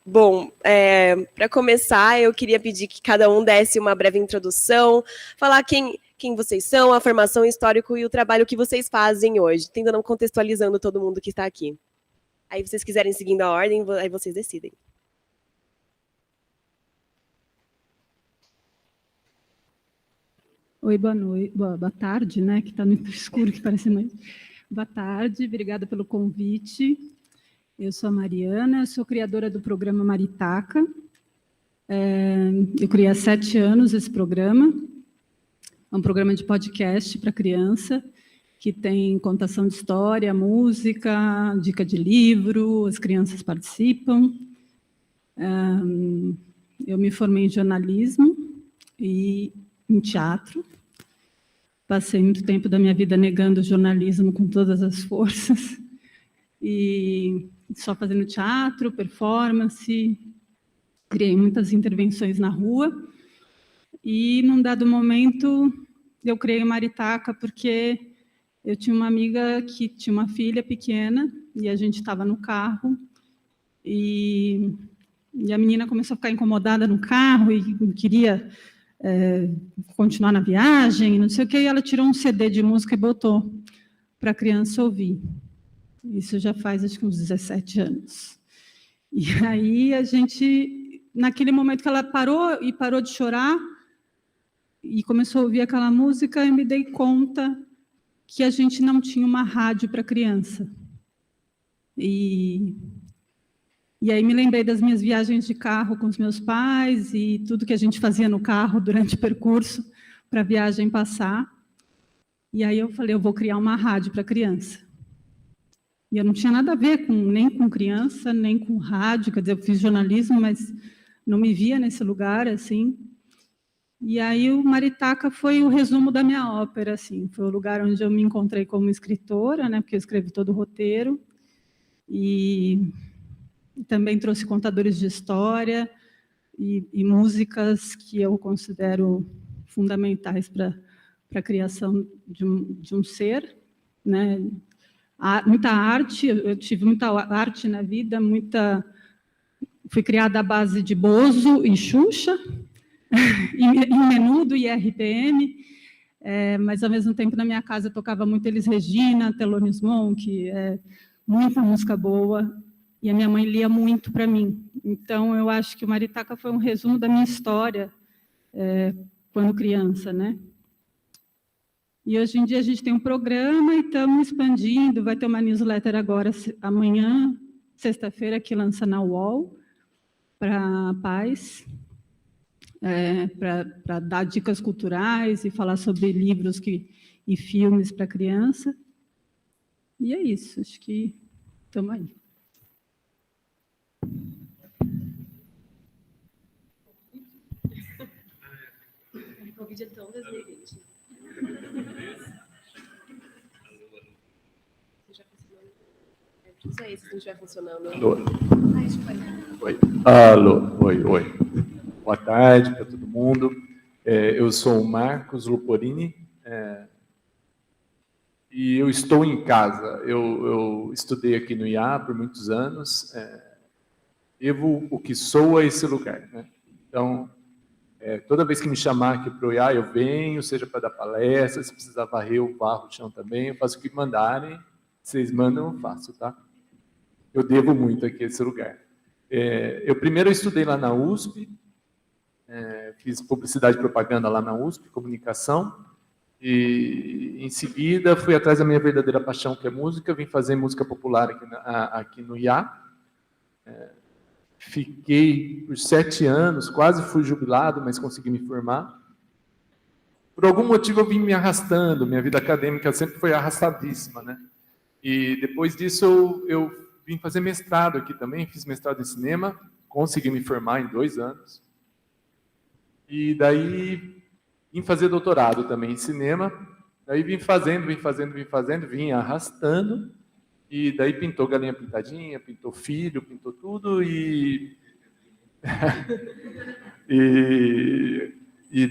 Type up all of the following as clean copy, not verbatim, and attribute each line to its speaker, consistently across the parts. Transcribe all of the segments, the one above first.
Speaker 1: Bom, para começar, eu queria pedir que cada um desse uma breve introdução, falar quem vocês são, a formação histórica e o trabalho que vocês fazem hoje, tentando contextualizando todo mundo que está aqui. Aí, se vocês quiserem seguindo a ordem, aí vocês decidem.
Speaker 2: Oi, boa noite, boa tarde, né? Que está no escuro, que parece noite. Boa tarde, obrigada pelo convite. Eu sou a Mariana, sou criadora do programa Maritaca. Eu criei há 7 anos esse programa. É um programa de podcast para criança, que tem contação de história, música, dica de livro, as crianças participam. Eu me formei em jornalismo e em teatro. Passei muito tempo da minha vida negando o jornalismo com todas as forças, e só fazendo teatro, performance, criei muitas intervenções na rua, e, num dado momento, eu criei Maritaca porque eu tinha uma amiga que tinha uma filha pequena, e a gente estava no carro, e a menina começou a ficar incomodada no carro, e queria continuar na viagem, não sei o quê, e ela tirou um CD de música e botou para a criança ouvir. Isso já faz, acho que uns 17 anos. E aí a gente, naquele momento que ela parou de chorar e começou a ouvir aquela música, eu me dei conta que a gente não tinha uma rádio para criança. E aí me lembrei das minhas viagens de carro com os meus pais e tudo que a gente fazia no carro durante o percurso para a viagem passar. E aí eu falei, eu vou criar uma rádio para criança. E eu não tinha nada a ver nem com criança, nem com rádio, quer dizer, eu fiz jornalismo, mas não me via nesse lugar, assim. E aí o Maritaca foi o resumo da minha ópera, assim. Foi o lugar onde eu me encontrei como escritora, né, porque eu escrevi todo o roteiro. E também trouxe contadores de história e músicas que eu considero fundamentais para a criação de um ser, né? Muita arte, eu tive muita arte na vida, fui criada à base de Bozo e Xuxa, em Menudo e RPM, mas, ao mesmo tempo, na minha casa eu tocava muito Elis Regina, Thelonious Monk, muita música boa, e a minha mãe lia muito para mim. Então, eu acho que o Maritaca foi um resumo da minha história quando criança, né? E hoje em dia a gente tem um programa e estamos expandindo, vai ter uma newsletter agora, amanhã, sexta-feira, que lança na UOL, para pais, para dar dicas culturais e falar sobre livros e filmes para criança. E é isso, acho que estamos aí.
Speaker 1: O vídeo é tão 2020. Não sei se não estiver funcionando.
Speaker 3: Alô. Oi. Alô. Oi. Boa tarde para todo mundo. Eu sou o Marcos Luporini e eu estou em casa. Eu estudei aqui no IA por muitos anos. Devo o que sou a esse lugar, né? Então, toda vez que me chamar aqui para o IA, eu venho, seja para dar palestra, se precisar varrer, eu varro o chão também, eu faço o que mandarem, vocês mandam, eu faço, tá? Eu devo muito aqui a esse lugar. Eu primeiro estudei lá na USP, fiz publicidade e propaganda lá na USP, comunicação, e em seguida fui atrás da minha verdadeira paixão, que é música, vim fazer música popular aqui no IA. Fiquei por 7 anos, quase fui jubilado, mas consegui me formar. Por algum motivo eu vim me arrastando, minha vida acadêmica sempre foi arrastadíssima, né? E depois disso eu vim fazer mestrado aqui também, fiz mestrado em cinema, consegui me formar em 2 anos. E daí vim fazer doutorado também em cinema, daí vim arrastando, e daí pintou Galinha Pintadinha, pintou Filho, pintou tudo, e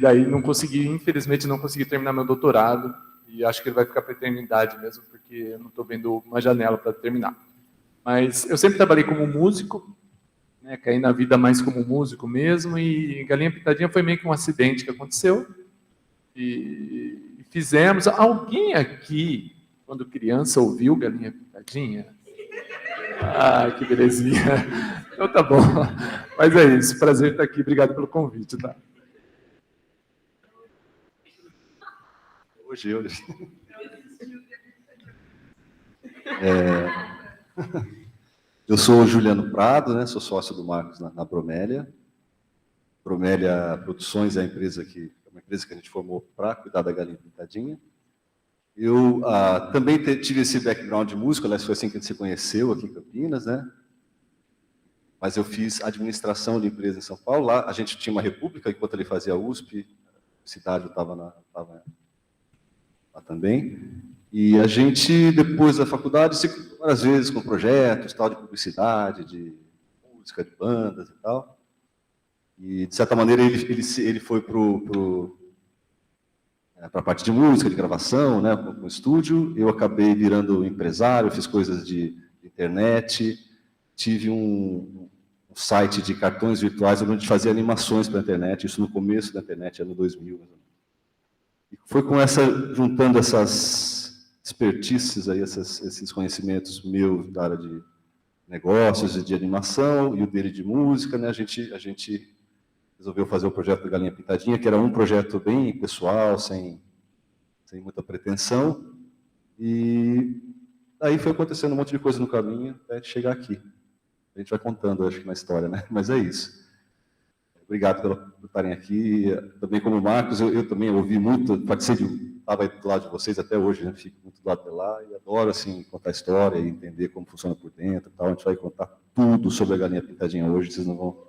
Speaker 3: daí não consegui, infelizmente não consegui terminar meu doutorado, e acho que ele vai ficar para a eternidade mesmo, porque eu não estou vendo uma janela para terminar. Mas eu sempre trabalhei como músico, né, caí na vida mais como músico mesmo, e Galinha Pintadinha foi meio que um acidente que aconteceu. E fizemos. Alguém aqui, quando criança, ouviu Galinha Pintadinha? Ah, que belezinha. Então tá bom. Mas é isso, prazer estar aqui. Obrigado pelo convite, tá?
Speaker 4: Hoje eu... Eu sou o Juliano Prado, né? Sou sócio do Marcos na Bromélia. Bromélia Produções é uma empresa que a gente formou para cuidar da Galinha Pintadinha. Eu também tive esse background de músico, aliás, foi assim que a gente se conheceu aqui em Campinas, né? Mas eu fiz administração de empresa em São Paulo. Lá a gente tinha uma república, enquanto ele fazia a USP, a cidade eu estava lá também. E a gente, depois da faculdade, se várias vezes com projetos, tal, de publicidade, de música, de bandas e tal. E, de certa maneira, ele foi para a parte de música, de gravação, né, com o estúdio. Eu acabei virando empresário, fiz coisas de internet, tive um site de cartões virtuais onde a gente fazia animações para a internet, isso no começo da internet, ano 2000. E foi juntando essas expertices, aí, esses conhecimentos meus da área de negócios e de animação, e o dele de música, né, a gente resolveu fazer o projeto da Galinha Pintadinha, que era um projeto bem pessoal, sem muita pretensão, e aí foi acontecendo um monte de coisa no caminho até chegar aqui. A gente vai contando, acho que, na história, né? Mas é isso. Obrigado por estarem aqui. Também como Marcos, eu também ouvi muito, estava do lado de vocês até hoje, né? Fico muito do lado de lá e adoro, assim, contar história e entender como funciona por dentro e tal. A gente vai contar tudo sobre a Galinha Pintadinha hoje, vocês não vão...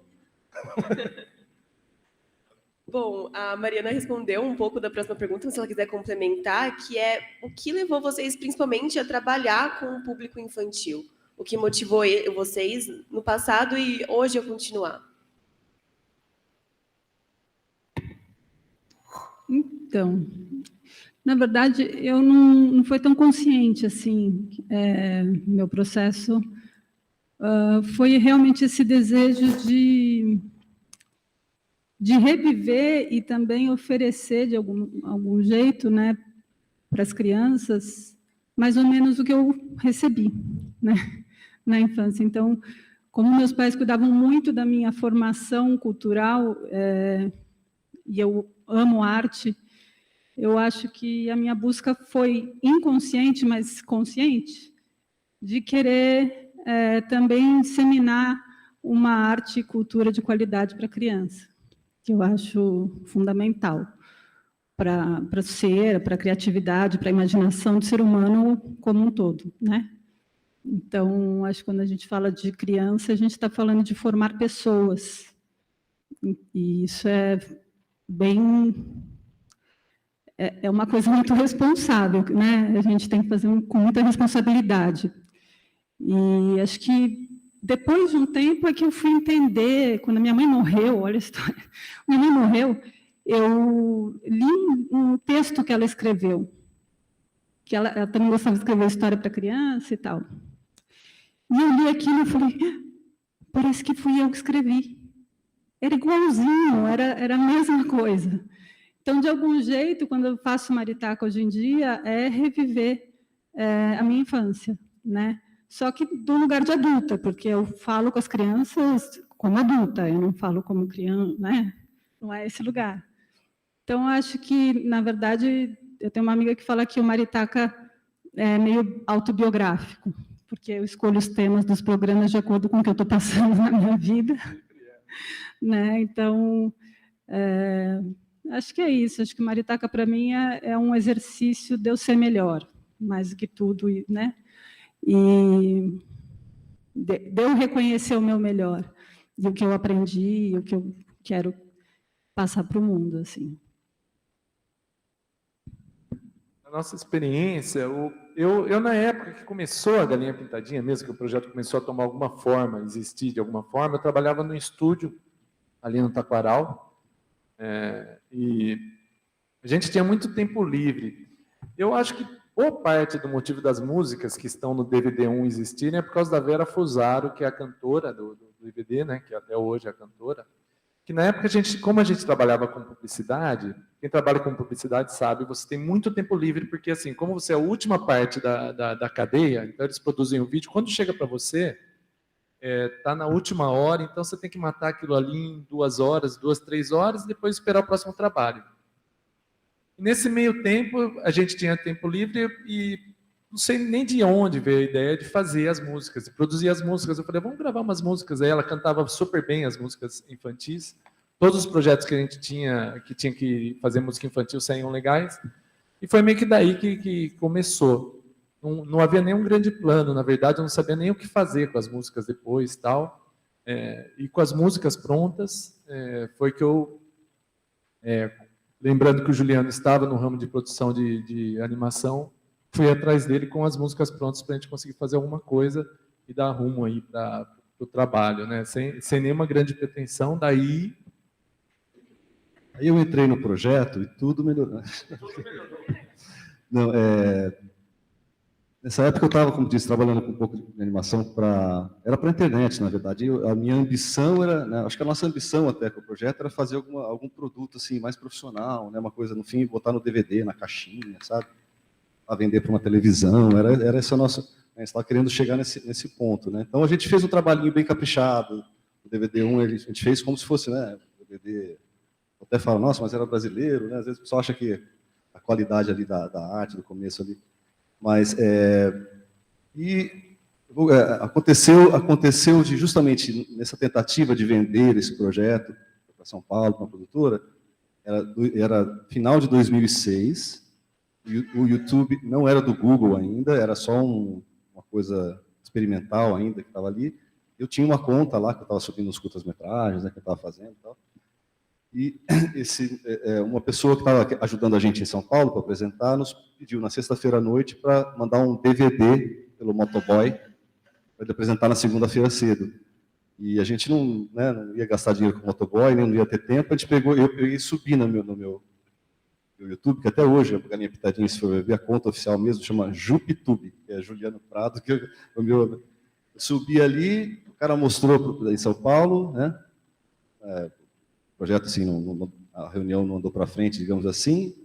Speaker 1: Bom, a Mariana respondeu um pouco da próxima pergunta, mas se ela quiser complementar, que é o que levou vocês principalmente a trabalhar com o público infantil? O que motivou vocês no passado e hoje a continuar?
Speaker 2: Então, na verdade, eu não foi tão consciente assim, meu processo. Foi realmente esse desejo de reviver e também oferecer, de algum jeito, né, para as crianças, mais ou menos o que eu recebi, né, na infância. Então, como meus pais cuidavam muito da minha formação cultural, e eu amo arte, eu acho que a minha busca foi inconsciente, mas consciente, de querer também disseminar uma arte e cultura de qualidade para a criança, que eu acho fundamental para a criatividade, para a imaginação do ser humano como um todo, né? Então, acho que quando a gente fala de criança, a gente está falando de formar pessoas. E isso é uma coisa muito responsável, né? A gente tem que fazer com muita responsabilidade. E acho que depois de um tempo é que eu fui entender, quando a minha mãe morreu, olha a história, minha mãe morreu, eu li um texto que ela escreveu, que ela também gostava de escrever história para criança e tal. E eu li aquilo e falei, parece que fui eu que escrevi. Era igualzinho, era a mesma coisa. Então, de algum jeito, quando eu faço Maritaca hoje em dia, é reviver a minha infância, né? Só que do lugar de adulta, porque eu falo com as crianças como adulta, eu não falo como criança, né? Não é esse lugar. Então, acho que, na verdade, eu tenho uma amiga que fala que o Maritaca é meio autobiográfico, porque eu escolho os temas dos programas de acordo com o que eu estou passando na minha vida. Né? Então, acho que é isso. Acho que Maritaca, para mim, é um exercício de eu ser melhor, mais do que tudo, né? E de eu reconhecer o meu melhor, e o que eu aprendi, e o que eu quero passar para o mundo, assim.
Speaker 3: A nossa experiência, eu na época que começou a Galinha Pintadinha, mesmo que o projeto começou a tomar alguma forma, existir de alguma forma, eu trabalhava no estúdio, ali no Taquaral, e a gente tinha muito tempo livre. Eu acho que boa parte do motivo das músicas que estão no DVD1 existirem é por causa da Vera Fusaro, que é a cantora do DVD, né, que até hoje é a cantora, que na época, como a gente trabalhava com publicidade, quem trabalha com publicidade sabe, você tem muito tempo livre, porque assim, como você é a última parte da cadeia, então eles produzem o vídeo, quando chega para você, tá na última hora, então você tem que matar aquilo ali em 2 horas, 2, 3 horas, e depois esperar o próximo trabalho. E nesse meio tempo, a gente tinha tempo livre e não sei nem de onde veio a ideia de fazer as músicas, de produzir as músicas. Eu falei, vamos gravar umas músicas. Aí ela cantava super bem as músicas infantis. Todos os projetos que a gente tinha que fazer música infantil saíam legais. E foi meio que daí que começou. Não havia nenhum grande plano, na verdade, eu não sabia nem o que fazer com as músicas depois e tal. E com as músicas prontas, foi que eu... lembrando que o Juliano estava no ramo de produção de animação, fui atrás dele com as músicas prontas para a gente conseguir fazer alguma coisa e dar rumo aí para o trabalho, né? Sem nenhuma grande pretensão. Daí...
Speaker 4: Aí eu entrei no projeto e tudo melhorou. Não, nessa época eu estava, como disse, trabalhando com um pouco de animação era para a internet, na verdade. A minha ambição era, né, acho que a nossa ambição até com o projeto era fazer algum produto assim mais profissional, né, uma coisa no fim botar no DVD, na caixinha, sabe? A vender para uma televisão, era esse o nosso... A gente estava querendo chegar nesse ponto, né? Então a gente fez um trabalhinho bem caprichado, o DVD1 a gente fez como se fosse, né, o DVD... Eu até falo, nossa, mas era brasileiro, né? Às vezes o pessoal acha que a qualidade ali da arte, do começo ali... Mas, aconteceu de justamente nessa tentativa de vender esse projeto para São Paulo, para uma produtora, era final de 2006, o YouTube não era do Google ainda, era só uma coisa experimental ainda que estava ali. Eu tinha uma conta lá que eu estava subindo os curtas-metragens, né, que eu estava fazendo e tal. E uma pessoa que estava ajudando a gente em São Paulo para apresentar nos pediu na sexta-feira à noite para mandar um DVD pelo motoboy para ele apresentar na segunda-feira cedo. E a gente não ia gastar dinheiro com o motoboy, nem não ia ter tempo. A gente pegou, eu ia subir no meu YouTube, que até hoje, a Galinha Pintadinha, se for ver a conta oficial mesmo, chama JupTube, que é Juliano Prado, que eu subi ali, o cara mostrou em São Paulo, né? O projeto, assim, a reunião não andou para frente, digamos assim.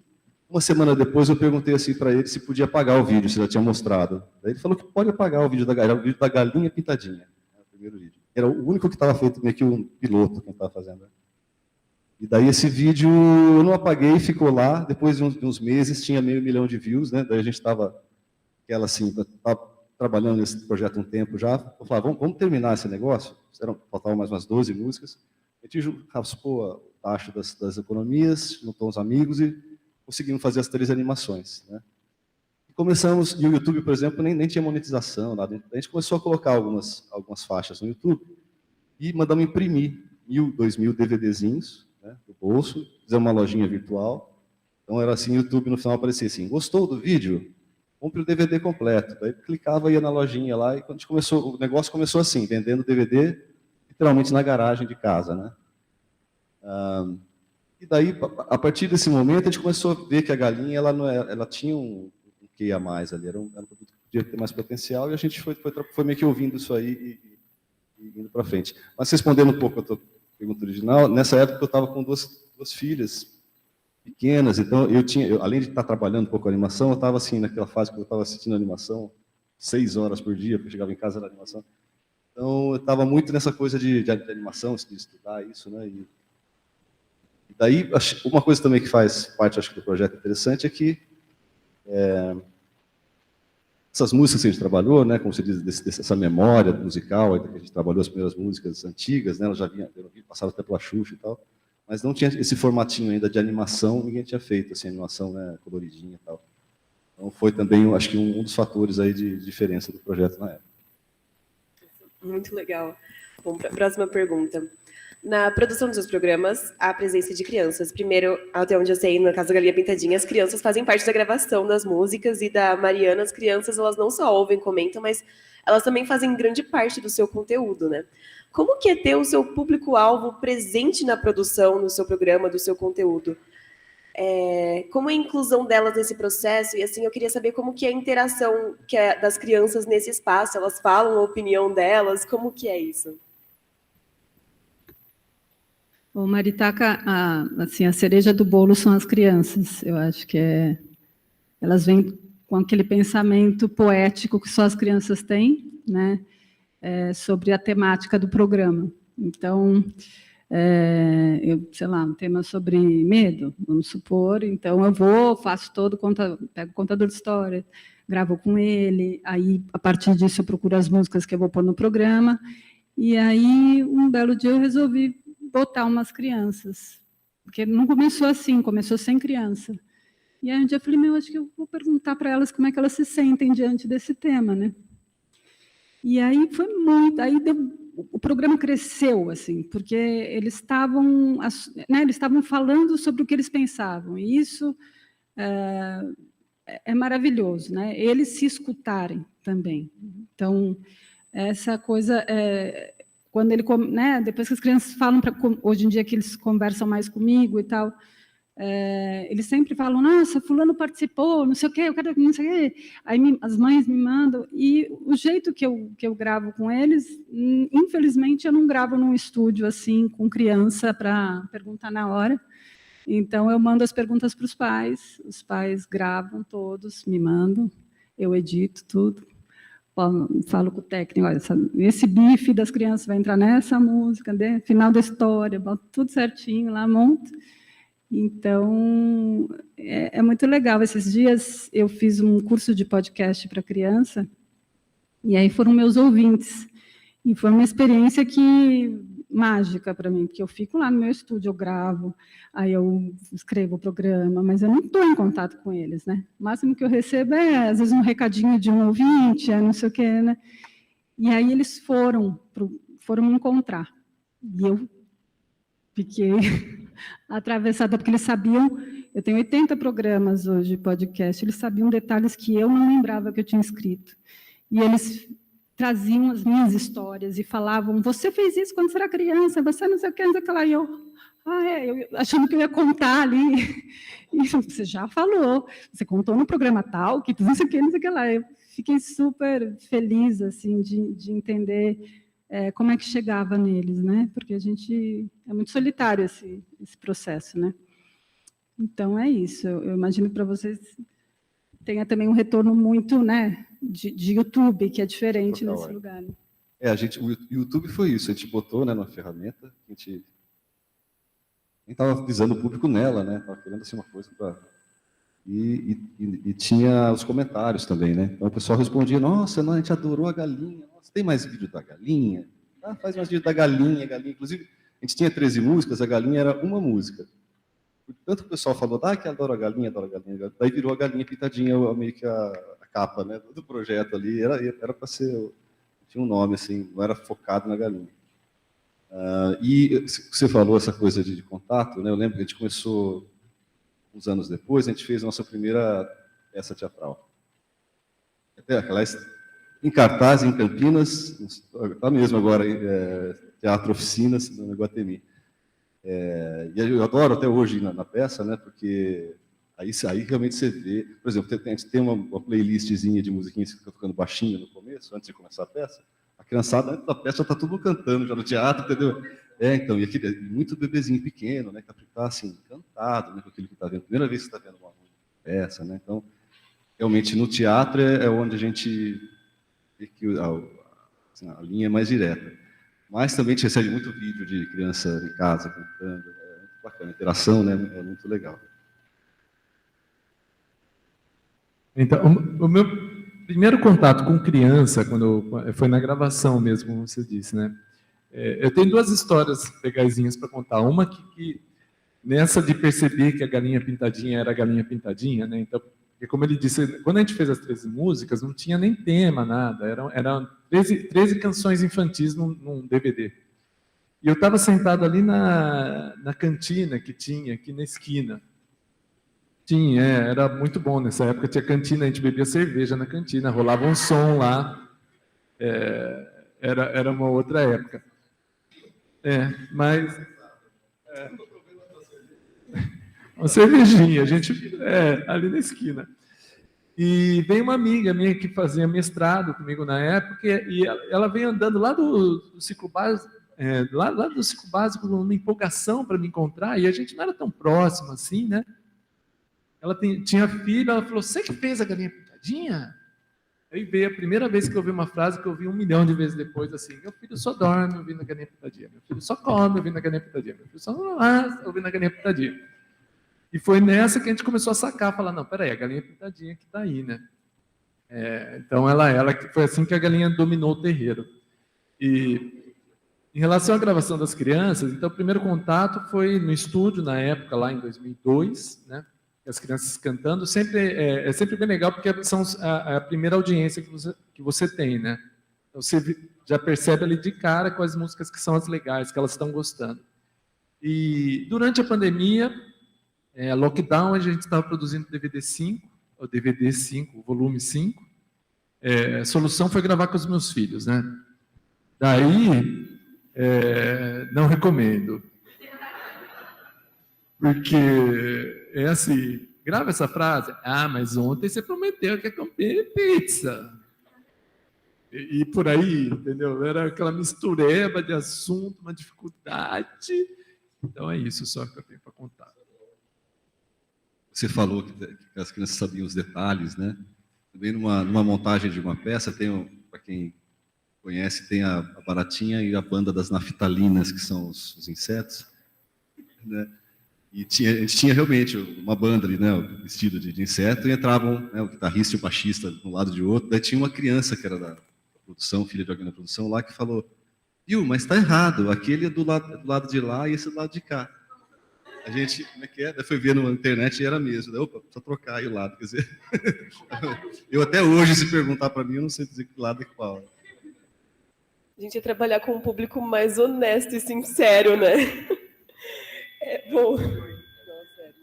Speaker 4: Uma semana depois eu perguntei assim para ele se podia apagar o vídeo, se já tinha mostrado. Daí ele falou que pode apagar o vídeo da Galinha Pintadinha, o primeiro vídeo. Era o único que estava feito meio que um piloto que estava fazendo. E daí esse vídeo eu não apaguei, ficou lá. Depois de uns meses tinha 500 mil de views, né? Daí a gente estava trabalhando nesse projeto um tempo já. Eu falava, vamos terminar esse negócio. Faltavam mais umas 12 músicas. A gente raspou o tacho das economias, juntou uns amigos e conseguimos fazer as 3 animações, né? E começamos, e o YouTube, por exemplo, nem tinha monetização, nada. A gente começou a colocar algumas faixas no YouTube e mandamos imprimir 1.000, 2.000 DVDzinhos, né, do bolso, fizemos uma lojinha virtual. Então era assim, o YouTube no final aparecia assim, gostou do vídeo? Compre o DVD completo. Daí clicava, ia na lojinha lá, e quando a gente começou, o negócio começou assim, vendendo DVD, literalmente na garagem de casa, né? E daí, a partir desse momento, a gente começou a ver que a galinha ela tinha um quê a mais ali, era um produto que podia ter mais potencial, e a gente foi meio que ouvindo isso aí e indo para frente. Mas respondendo um pouco a tua pergunta original, nessa época eu estava com duas filhas pequenas, então além de estar trabalhando um pouco com animação, eu estava assim, naquela fase que eu estava assistindo animação 6 horas por dia, porque eu chegava em casa na animação. Então, eu estava muito nessa coisa de animação, de estudar isso, né? E daí, uma coisa também que faz parte, acho que, do projeto interessante é que essas músicas que a gente trabalhou, né, como se diz, dessa memória musical, que a gente trabalhou as primeiras músicas antigas, né, elas já passaram até pela Xuxa e tal, mas não tinha esse formatinho ainda de animação, ninguém tinha feito, assim, animação, né, coloridinha e tal. Então, foi também, acho que, um dos fatores aí de diferença do projeto na época.
Speaker 1: Muito legal. Bom, para a próxima pergunta. Na produção dos seus programas, há a presença de crianças. Primeiro, até onde eu sei, no caso da Galinha Pintadinha, as crianças fazem parte da gravação das músicas, e da Mariana, as crianças, elas não só ouvem, comentam, mas elas também fazem grande parte do seu conteúdo, né? Como que é ter o seu público-alvo presente na produção, no seu programa, do seu conteúdo? como é a inclusão delas nesse processo, e assim, eu queria saber como que é a interação das crianças nesse espaço, elas falam a opinião delas, como que é isso?
Speaker 2: Bom, Maritaca, assim, a cereja do bolo são as crianças. Eu acho que elas vêm com aquele pensamento poético que só as crianças têm, né, sobre a temática do programa. Então, sei lá, um tema sobre medo, vamos supor, então eu faço pego o contador de história, gravo com ele, aí, a partir disso, eu procuro as músicas que eu vou pôr no programa, e aí, um belo dia, eu resolvi botar umas crianças, porque não começou assim, começou sem criança. E aí, um dia, eu falei, acho que eu vou perguntar para elas como é que elas se sentem diante desse tema, né? E aí foi muito, o programa cresceu, assim, porque eles estavam, né, eles estavam falando sobre o que eles pensavam, e isso é maravilhoso, né? Eles se escutarem também. Então, essa coisa, quando ele, né, depois que as crianças falam, hoje em dia que eles conversam mais comigo e tal, eles sempre falam, nossa, fulano participou, não sei o quê, eu quero não sei o quê. Aí as mães me mandam, e o jeito que eu gravo com eles, infelizmente, eu não gravo num estúdio assim, com criança, para perguntar na hora. Então, eu mando as perguntas para os pais gravam todos, me mandam, eu edito tudo, falo com o técnico, olha, esse bife das crianças vai entrar nessa música, final da história, boto tudo certinho lá, monto. Então, é muito legal. Esses dias eu fiz um curso de podcast para criança, e aí foram meus ouvintes. E foi uma experiência mágica para mim, porque eu fico lá no meu estúdio, eu gravo, aí eu escrevo o programa, mas eu não estou em contato com eles, né? O máximo que eu recebo às vezes, um recadinho de um ouvinte, não sei o quê, né? E aí eles foram me encontrar. E eu fiquei atravessada, porque eles sabiam, eu tenho 80 programas hoje de podcast, eles sabiam detalhes que eu não lembrava que eu tinha escrito. E eles traziam as minhas histórias e falavam, você fez isso quando você era criança, você não sei o que, não sei o que lá. E eu achando que eu ia contar ali. E você já falou, você contou no programa tal, que não sei o que, não sei o que lá. Eu fiquei super feliz assim, de entender como é que chegava neles, né? Porque a gente é muito solitário esse processo, né? Então é isso. Eu imagino que para vocês tenha também um retorno muito, né, de YouTube, que é diferente nesse lugar. Né?
Speaker 4: O YouTube foi isso. A gente botou, né, numa ferramenta. A gente nem estava visando o público nela, né? Estava querendo assim uma coisa para e tinha os comentários também, né? Então o pessoal respondia: nossa, não, a gente adorou a galinha. Nossa, tem mais vídeo da galinha? Faz mais vídeo da galinha. Inclusive, a gente tinha 13 músicas, a galinha era uma música. Tanto o pessoal falou, que adoro a galinha, adoro a galinha. Daí virou a galinha pintadinha, meio que a capa, né, do projeto ali. Era para ser, tinha um nome assim, não era focado na galinha. E você falou essa coisa de contato, né? Eu lembro que a gente começou uns anos depois, a gente fez a nossa primeira peça teatral. Até aliás, em cartaz, em Campinas, está mesmo agora, Teatro Oficinas, no Iguatemi. E eu adoro até hoje na peça, né? Porque aí realmente você vê, por exemplo, a gente tem uma playlistzinha de musiquinhas que fica tocando baixinho no começo, antes de começar a peça. A criançada antes da peça já está tudo cantando já no teatro, entendeu? Então, e aquele muito bebezinho pequeno, né? Que está assim, encantado, né, com aquilo que está vendo. Primeira vez que está vendo uma peça, né? Então, realmente no teatro é onde a gente vê que a linha é mais direta. Mas também a gente recebe muito vídeo de criança em casa cantando, é muito bacana, a interação, né, é muito legal.
Speaker 3: Então, o meu primeiro contato com criança, foi na gravação mesmo, como você disse, né? Eu tenho duas histórias legaisinhas para contar. Uma que nessa de perceber que a galinha pintadinha era a galinha pintadinha, né? Então, porque como ele disse, quando a gente fez as 13 músicas, não tinha nem tema, nada. Eram 13 canções infantis num DVD. E eu estava sentado ali na cantina que tinha aqui na esquina. Era muito bom nessa época, tinha cantina, a gente bebia cerveja na cantina, rolava um som lá, era uma outra época. Uma cervejinha, a gente ali na esquina. E veio uma amiga minha que fazia mestrado comigo na época, e ela veio andando lá do ciclo básico, lá do ciclo básico, numa empolgação para me encontrar, e a gente não era tão próximo assim, né? Ela tinha filho, ela falou, você que fez a galinha pintadinha? Aí veio a primeira vez que eu ouvi uma frase que eu ouvi 1 milhão de vezes depois, assim, meu filho só dorme ouvindo a galinha pintadinha, meu filho só come ouvindo a galinha pintadinha, meu filho só ouvindo a galinha pintadinha. E foi nessa que a gente começou a sacar, falar, não, peraí, a galinha pintadinha que está aí, né? Então, foi assim que a galinha dominou o terreiro. E em relação à gravação das crianças, então, o primeiro contato foi no estúdio, na época, lá em 2002, né? As crianças cantando, é sempre bem legal, porque são a primeira audiência que você tem, né? Então, você já percebe ali de cara quais músicas que são as legais, que elas estão gostando. E durante a pandemia, lockdown, a gente estava produzindo DVD 5, o DVD 5, o volume 5. A solução foi gravar com os meus filhos, né? Daí, não recomendo. Porque é assim, grava essa frase. Ah, mas ontem você prometeu que ia comer pizza. E por aí, entendeu? Era aquela mistureba de assunto, uma dificuldade. Então é isso só que eu tenho para contar.
Speaker 4: Você falou que as crianças sabiam os detalhes, né? Também numa montagem de uma peça, para quem conhece, tem a baratinha e a banda das naftalinas, que são os insetos, né? E a gente tinha realmente uma banda ali, né, vestido de inseto, e entravam, né, o guitarrista e o baixista de um lado e de outro. Daí tinha uma criança que era da produção, filha de alguém da produção lá, que falou, viu, mas está errado, aquele é do lado de lá e esse é do lado de cá. A gente, como é que é? Daí foi ver na internet e era mesmo. Daí, opa, precisa trocar aí o lado. Quer dizer, eu até hoje, se perguntar para mim, eu não sei dizer que lado é qual.
Speaker 1: A gente ia trabalhar com um público mais honesto e sincero, né? Bom. Nossa,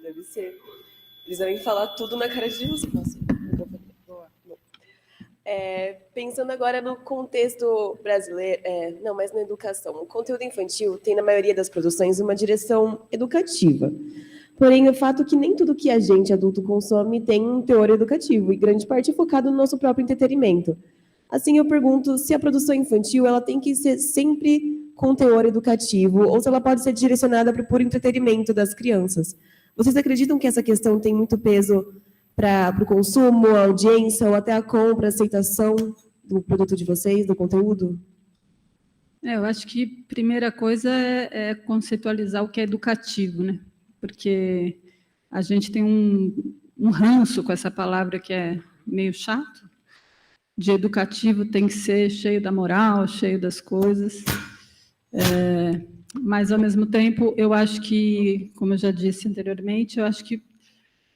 Speaker 1: deve ser. Eles devem falar tudo na cara de você. Nossa, pensando agora no contexto brasileiro, não, mas na educação. O conteúdo infantil tem, na maioria das produções, uma direção educativa. Porém, o fato é que nem tudo que a gente, adulto, consome tem um teor educativo, e grande parte é focado no nosso próprio entretenimento. Assim, eu pergunto se a produção infantil ela tem que ser sempre com teor educativo, ou se ela pode ser direcionada para o puro entretenimento das crianças. Vocês acreditam que essa questão tem muito peso para o consumo, a audiência, ou até a compra, a aceitação do produto de vocês, do conteúdo?
Speaker 2: Eu acho que a primeira coisa é conceitualizar o que é educativo, né? Porque a gente tem um ranço com essa palavra que é meio chato. De educativo tem que ser cheio da moral, cheio das coisas. Mas, ao mesmo tempo, eu acho que, como eu já disse anteriormente, eu acho que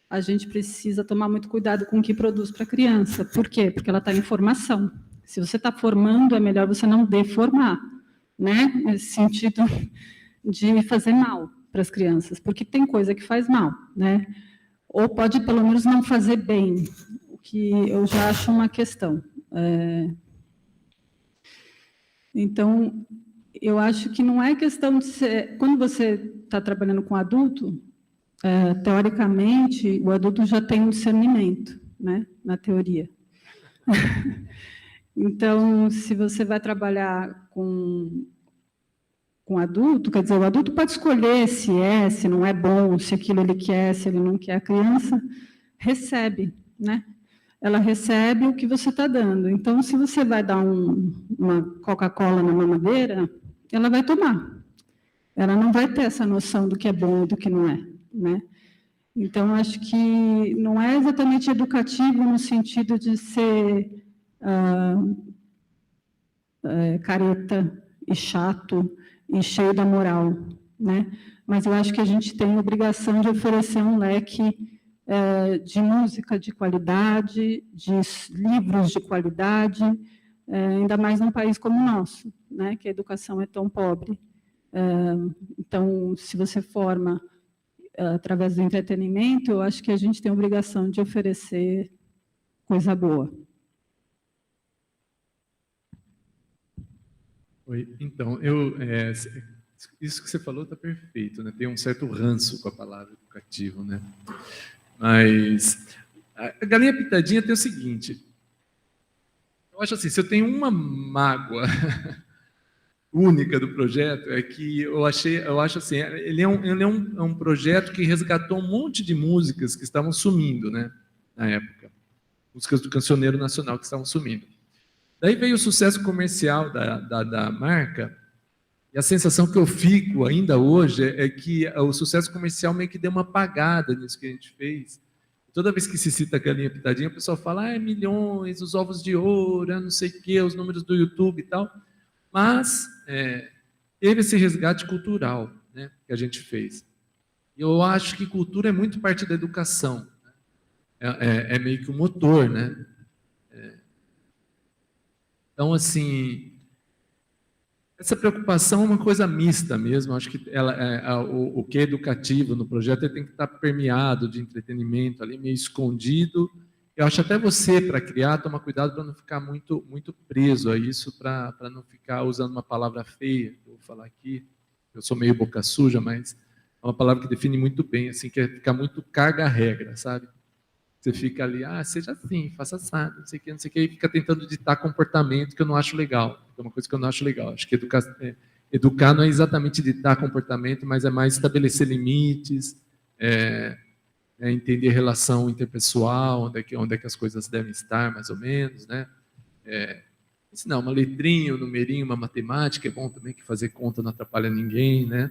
Speaker 2: a gente precisa tomar muito cuidado com o que produz para a criança. Por quê? Porque ela está em formação. Se você está formando, é melhor você não deformar, né? Nesse sentido de fazer mal para as crianças, porque tem coisa que faz mal, né? Ou pode, pelo menos, não fazer bem, o que eu já acho uma questão. Então, eu acho que não é questão de ser... Quando você está trabalhando com adulto, teoricamente, o adulto já tem um discernimento, né, na teoria. Então, se você vai trabalhar com adulto, quer dizer, o adulto pode escolher se não é bom, se aquilo ele quer, se ele não quer. A criança recebe, né? Ela recebe o que você está dando. Então, se você vai dar uma Coca-Cola na mamadeira, ela vai tomar. Ela não vai ter essa noção do que é bom e do que não é, né? Então, acho que não é exatamente educativo no sentido de ser careta e chato e cheio da moral, né? Mas eu acho que a gente tem a obrigação de oferecer um leque de música de qualidade, de livros de qualidade, ainda mais num país como o nosso, né, que a educação é tão pobre. Então, se você forma através do entretenimento, eu acho que a gente tem a obrigação de oferecer coisa boa.
Speaker 3: Oi, então, Isso que você falou está perfeito, né? Tem um certo ranço com a palavra educativo, né? Mas a galinha pintadinha tem o seguinte, eu acho assim, se eu tenho uma mágoa única do projeto, é que eu acho assim, ele é um projeto que resgatou um monte de músicas que estavam sumindo, né? Na época, músicas do cancioneiro nacional que estavam sumindo. Daí veio o sucesso comercial da marca, e a sensação que eu fico ainda hoje é que o sucesso comercial meio que deu uma apagada nisso que a gente fez. Toda vez que se cita a galinha pintadinha, o pessoal fala, milhões, os ovos de ouro, não sei o quê, os números do YouTube e tal. Mas teve esse resgate cultural, né, que a gente fez. E eu acho que cultura é muito parte da educação. É meio que o motor, né? Então, assim, essa preocupação é uma coisa mista mesmo. Acho que o que é educativo no projeto tem que estar permeado de entretenimento, ali meio escondido. Eu acho até você, para criar, toma cuidado para não ficar muito, muito preso a isso, para não ficar usando uma palavra feia, que eu vou falar aqui. Eu sou meio boca suja, mas é uma palavra que define muito bem, assim, que é ficar muito carga-regra, sabe? Você fica ali, seja assim, faça assado, não sei o que, e fica tentando ditar comportamento que eu não acho legal. É uma coisa que eu não acho legal. Acho que educar não é exatamente ditar comportamento, mas é mais estabelecer limites, entender relação interpessoal, onde é que as coisas devem estar, mais ou menos, né? Ensinar uma letrinha, um numerinho, uma matemática, é bom também, que fazer conta não atrapalha ninguém, né?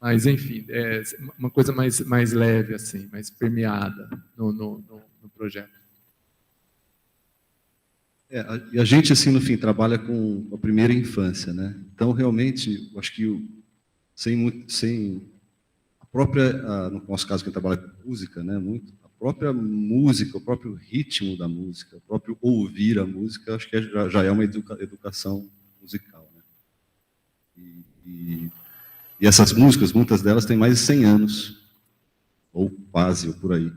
Speaker 3: Mas, enfim, é uma coisa mais leve, assim, mais permeada no projeto.
Speaker 4: E a gente, assim, no fim, trabalha com a primeira infância, né? Então, realmente, eu acho que sem a própria, no nosso caso, que trabalha com música, né? Muito, a própria música, o próprio ritmo da música, o próprio ouvir a música, acho que já é uma educação musical, né? E essas músicas, muitas delas têm mais de 100 anos, ou quase, ou por aí.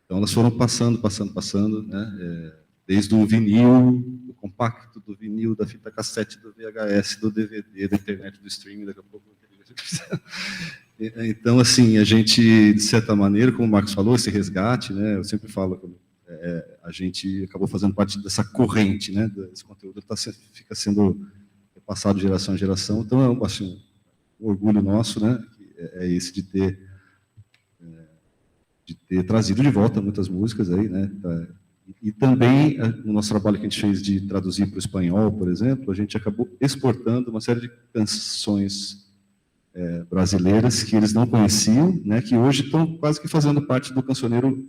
Speaker 4: Então, elas foram passando, né? Desde o vinil, do compacto, do vinil, da fita cassete, do VHS, do DVD, da internet, do streaming, daqui a pouco. Então, assim, a gente, de certa maneira, como o Marcos falou, esse resgate, né? Eu sempre falo que a gente acabou fazendo parte dessa corrente, né? Esse conteúdo fica sendo passado de geração em geração. Então, assim, o orgulho nosso, né, é esse de ter trazido de volta muitas músicas aí, né, e também no nosso trabalho que a gente fez de traduzir para o espanhol, por exemplo, a gente acabou exportando uma série de canções brasileiras que eles não conheciam, né, que hoje estão quase que fazendo parte do cancioneiro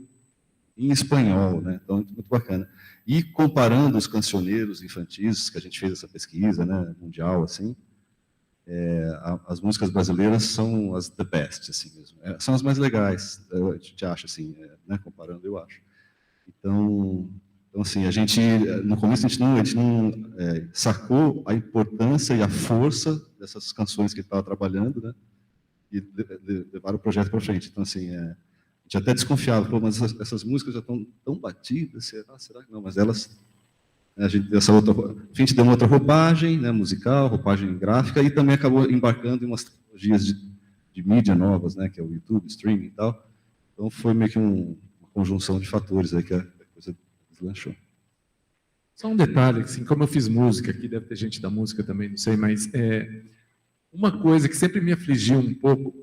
Speaker 4: em espanhol, né, então muito bacana. E comparando os cancioneiros infantis, que a gente fez essa pesquisa, né, mundial, assim, as músicas brasileiras são as the best, assim mesmo. São as mais legais, a gente acha, assim, né, comparando, eu acho. Então, assim, a gente, no começo, a gente não sacou a importância e a força dessas canções que ele estava trabalhando, né, e levaram o projeto para frente. Então, assim, a gente até desconfiava, mas essas músicas já estão tão batidas, será que não? Mas elas... A gente deu uma outra roupagem, né, musical, roupagem gráfica, e também acabou embarcando em umas tecnologias de mídia novas, né, que é o YouTube, streaming e tal. Então, foi meio que uma conjunção de fatores aí que a coisa deslanchou.
Speaker 3: Só um detalhe, assim, como eu fiz música, aqui deve ter gente da música também, não sei, mas uma coisa que sempre me afligiu um pouco,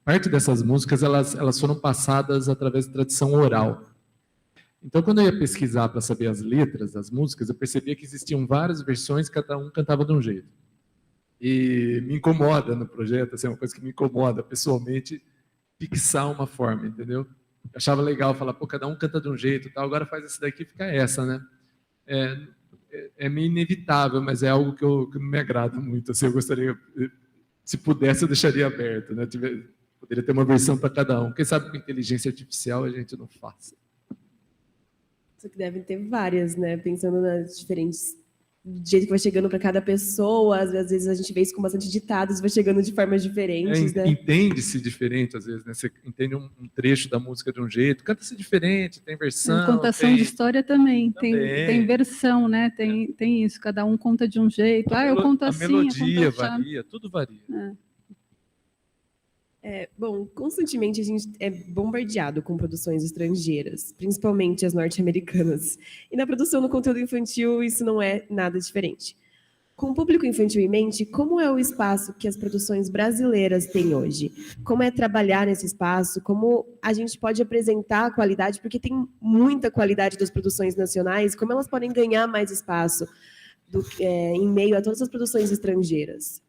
Speaker 3: parte dessas músicas, elas foram passadas através de tradição oral. Então, quando eu ia pesquisar para saber as letras das músicas, eu percebia que existiam várias versões, cada um cantava de um jeito. E me incomoda no projeto, assim, é uma coisa que me incomoda pessoalmente, fixar uma forma, entendeu? Eu achava legal falar, cada um canta de um jeito, tal, agora faz essa daqui, fica essa, né? É meio inevitável, mas é algo que não me agrada muito. Assim, eu gostaria, se pudesse, eu deixaria aberto, né? Poderia ter uma versão para cada um. Quem sabe com inteligência artificial a gente não faça.
Speaker 1: Só que devem ter várias, né? Pensando nas diferentes... Do jeito que vai chegando para cada pessoa, às vezes a gente vê isso com bastante ditados, vai chegando de formas diferentes, né?
Speaker 3: Entende-se diferente, às vezes, né? Você entende um trecho da música de um jeito, canta-se diferente, tem versão...
Speaker 2: Contação de história também. Tem versão, né? Tem isso, cada um conta de um jeito. Eu conto assim,
Speaker 3: a melodia varia, tudo varia.
Speaker 1: Bom, constantemente a gente é bombardeado com produções estrangeiras, principalmente as norte-americanas. E na produção do conteúdo infantil, isso não é nada diferente. Com o público infantil em mente, como é o espaço que as produções brasileiras têm hoje? Como é trabalhar nesse espaço? Como a gente pode apresentar a qualidade? Porque tem muita qualidade das produções nacionais. Como elas podem ganhar mais espaço em meio a todas as produções estrangeiras?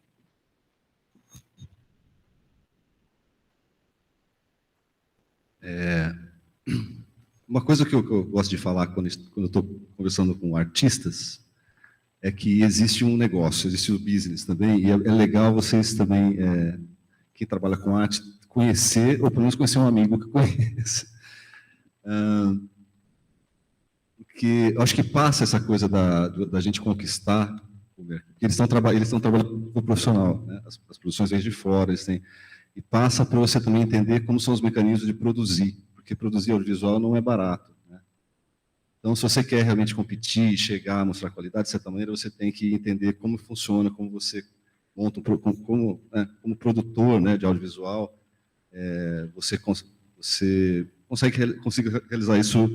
Speaker 4: Uma coisa que eu gosto de falar quando eu estou conversando com artistas é que existe um negócio, existe o business também, e é legal vocês também, quem trabalha com arte, conhecer, ou pelo menos conhecer um amigo que conhece. Porque eu acho que passa essa coisa da gente conquistar, porque eles estão trabalhando com o profissional, né? As produções vêm de fora, eles têm, e passa para você também entender como são os mecanismos de produzir, porque produzir audiovisual não é barato, né? Então, se você quer realmente competir, chegar, mostrar qualidade, de certa maneira, você tem que entender como funciona, como você monta, como produtor, né, de audiovisual, você consegue realizar isso,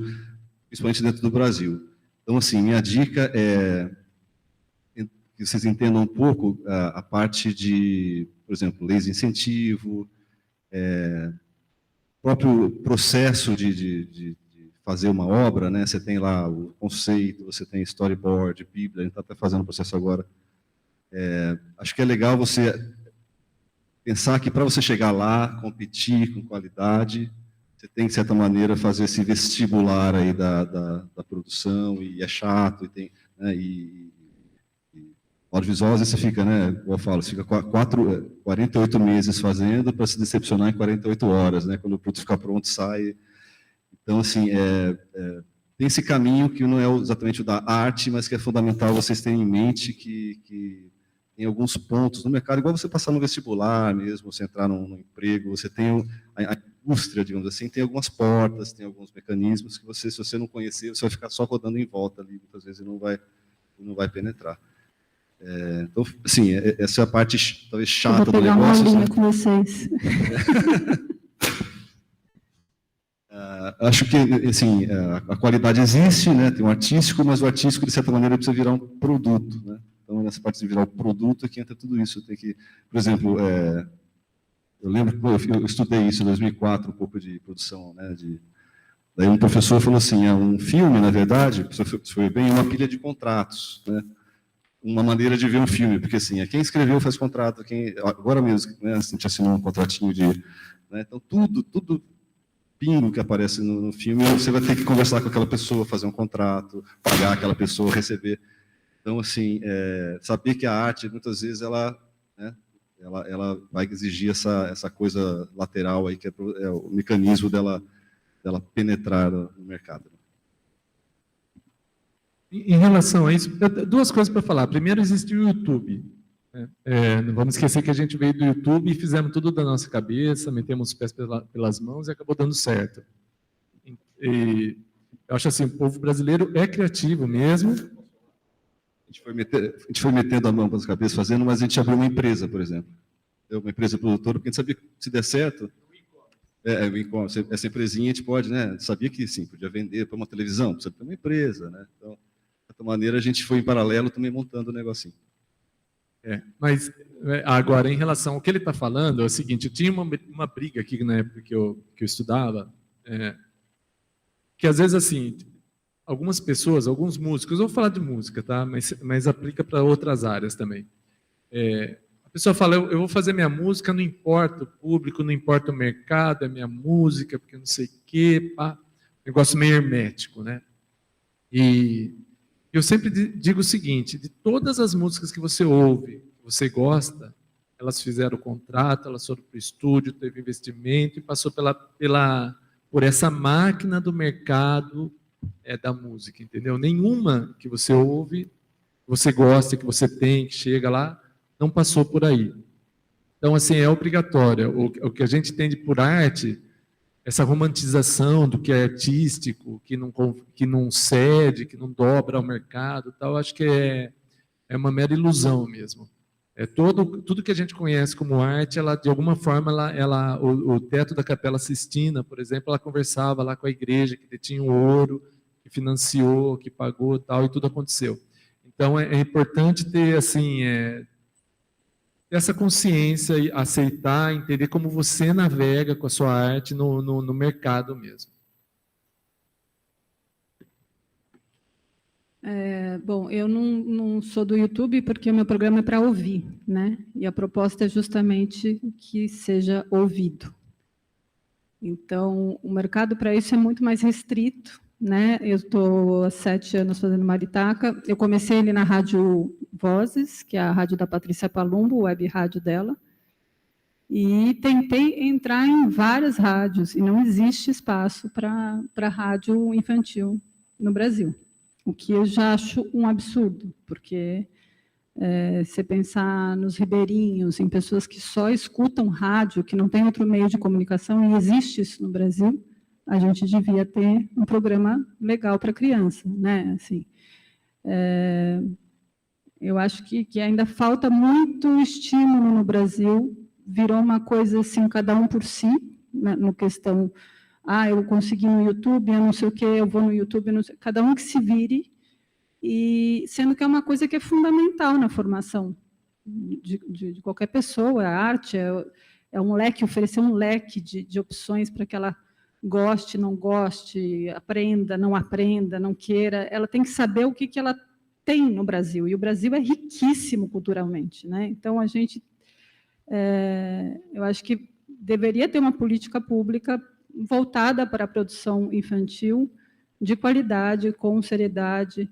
Speaker 4: principalmente dentro do Brasil. Então, assim, minha dica é que vocês entendam um pouco a parte de, por exemplo, leis de incentivo, próprio processo de fazer uma obra, né? Você tem lá o conceito, você tem storyboard, bíblia, a gente está até fazendo o processo agora. Acho que é legal você pensar que para você chegar lá, competir com qualidade, você tem, de certa maneira, fazer esse vestibular aí da produção, e é chato, e tem, né, o audiovisual, às vezes você fica, né, como eu falo, você fica 48 meses fazendo para se decepcionar em 48 horas, né, quando o produto fica pronto, sai. Então, assim, tem esse caminho que não é exatamente o da arte, mas que é fundamental vocês terem em mente que tem alguns pontos no mercado, igual você passar no vestibular mesmo, você entrar num emprego, você tem a indústria, digamos assim, tem algumas portas, tem alguns mecanismos que você, se você não conhecer, você vai ficar só rodando em volta ali, muitas vezes, e não vai penetrar. Então, assim, essa é a parte talvez chata do negócio.
Speaker 2: Eu vou pegar uma linha com vocês.
Speaker 4: Acho que, assim, a qualidade existe, né? Tem um artístico, mas o artístico, de certa maneira, precisa virar um produto, né? Então, nessa parte de virar o produto é que entra tudo isso. Tem que, por exemplo, eu lembro que eu estudei isso em 2004, um pouco de produção, né? Daí um professor falou assim, um filme, na verdade, se foi bem, uma pilha de contratos, né? Uma maneira de ver um filme, porque assim, quem escreveu faz contrato, agora mesmo, né, a gente assinou um contratinho né, então tudo pingo que aparece no filme, você vai ter que conversar com aquela pessoa, fazer um contrato, pagar aquela pessoa, receber. Então, assim, saber que a arte, muitas vezes, ela vai exigir essa coisa lateral aí, que é o mecanismo dela penetrar no mercado.
Speaker 3: Em relação a isso, duas coisas para falar. Primeiro, existe o YouTube. Não vamos esquecer que a gente veio do YouTube e fizemos tudo da nossa cabeça, metemos os pés pelas mãos e acabou dando certo. E eu acho assim, o povo brasileiro é criativo mesmo.
Speaker 4: A gente foi metendo a mão pelas cabeças, fazendo, mas a gente abriu uma empresa, por exemplo. Uma empresa produtora, porque a gente sabia que se der certo, essa empresinha a gente pode, né? Sabia que sim, podia vender para uma televisão, precisa ter uma empresa, né? Então, de certa maneira, a gente foi em paralelo também montando o negocinho.
Speaker 3: Mas agora, em relação ao que ele está falando, é o seguinte, eu tinha uma briga aqui na época que eu estudava, que às vezes, assim, algumas pessoas, alguns músicos, eu vou falar de música, tá? Mas aplica para outras áreas também. A pessoa fala, eu vou fazer minha música, não importa o público, não importa o mercado, é minha música, porque não sei o quê, pá. Negócio meio hermético, né? E eu sempre digo o seguinte, de todas as músicas que você ouve, que você gosta, elas fizeram o contrato, elas foram para o estúdio, teve investimento e passou por essa máquina do mercado da música, entendeu? Nenhuma que você ouve, que você gosta, que você tem, que chega lá, não passou por aí. Então, assim, é obrigatório. O que a gente entende por arte, essa romantização do que é artístico, que não cede, que não dobra ao mercado, tal, acho que é uma mera ilusão mesmo. Tudo que a gente conhece como arte, ela, de alguma forma, o teto da Capela Sistina, por exemplo, ela conversava lá com a igreja, que detinha o ouro, que financiou, que pagou, tal, e tudo aconteceu. Então, é importante ter, assim, essa consciência, e aceitar, entender como você navega com a sua arte no mercado mesmo.
Speaker 2: Bom, eu não sou do YouTube porque o meu programa é para ouvir, né? E a proposta é justamente que seja ouvido. Então, o mercado para isso é muito mais restrito, né? Eu estou há 7 anos fazendo Maritaca. Eu comecei ali na Rádio Vozes, que é a rádio da Patrícia Palumbo, o web rádio dela, e tentei entrar em várias rádios, e não existe espaço para rádio infantil no Brasil. O que eu já acho um absurdo, porque você pensar nos ribeirinhos, em pessoas que só escutam rádio, que não tem outro meio de comunicação, e existe isso no Brasil, a gente devia ter um programa legal para criança, né? Assim, eu acho que ainda falta muito estímulo no Brasil, virou uma coisa assim, cada um por si, né, no questão... eu consegui no YouTube, eu não sei o quê, eu vou no YouTube, eu não sei, cada um que se vire, e sendo que é uma coisa que é fundamental na formação de qualquer pessoa. A arte é um leque, oferecer um leque de opções para que ela goste, não goste, aprenda, não queira. Ela tem que saber o que ela tem no Brasil, e o Brasil é riquíssimo culturalmente, né? Então, a gente... eu acho que deveria ter uma política pública voltada para a produção infantil de qualidade, com seriedade,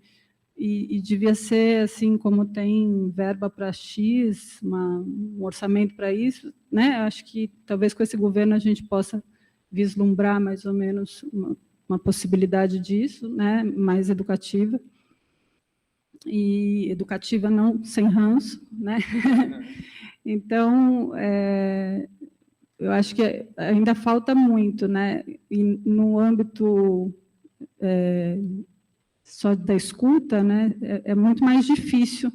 Speaker 2: e devia ser assim, como tem verba para X, um orçamento para isso, né? Acho que talvez com esse governo a gente possa vislumbrar mais ou menos uma possibilidade disso, né? Mais educativa, e educativa não sem ranço, né? Então, eu acho que ainda falta muito, né? E no âmbito só da escuta, né? É muito mais difícil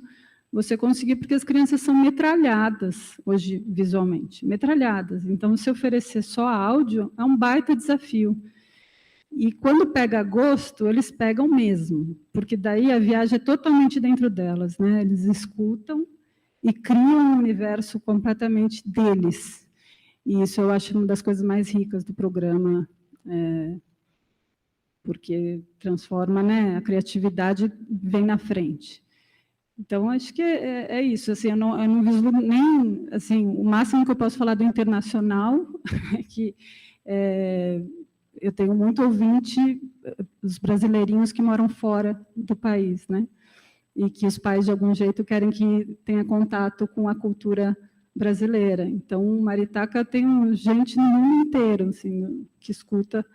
Speaker 2: você conseguir, porque as crianças são metralhadas hoje visualmente, metralhadas. Então, se oferecer só áudio, é um baita desafio. E quando pega gosto, eles pegam mesmo, porque daí a viagem é totalmente dentro delas, né? Eles escutam e criam um universo completamente deles. E isso eu acho uma das coisas mais ricas do programa, porque transforma, né? A criatividade vem na frente. Então, acho que é isso. Assim, eu não vislumbro nem... Assim, o máximo que eu posso falar do internacional é que eu tenho muito ouvinte, os brasileirinhos que moram fora do país, né? E que os pais, de algum jeito, querem que tenha contato com a cultura brasileira. Então, Maritaca tem gente no mundo inteiro, assim, que escuta,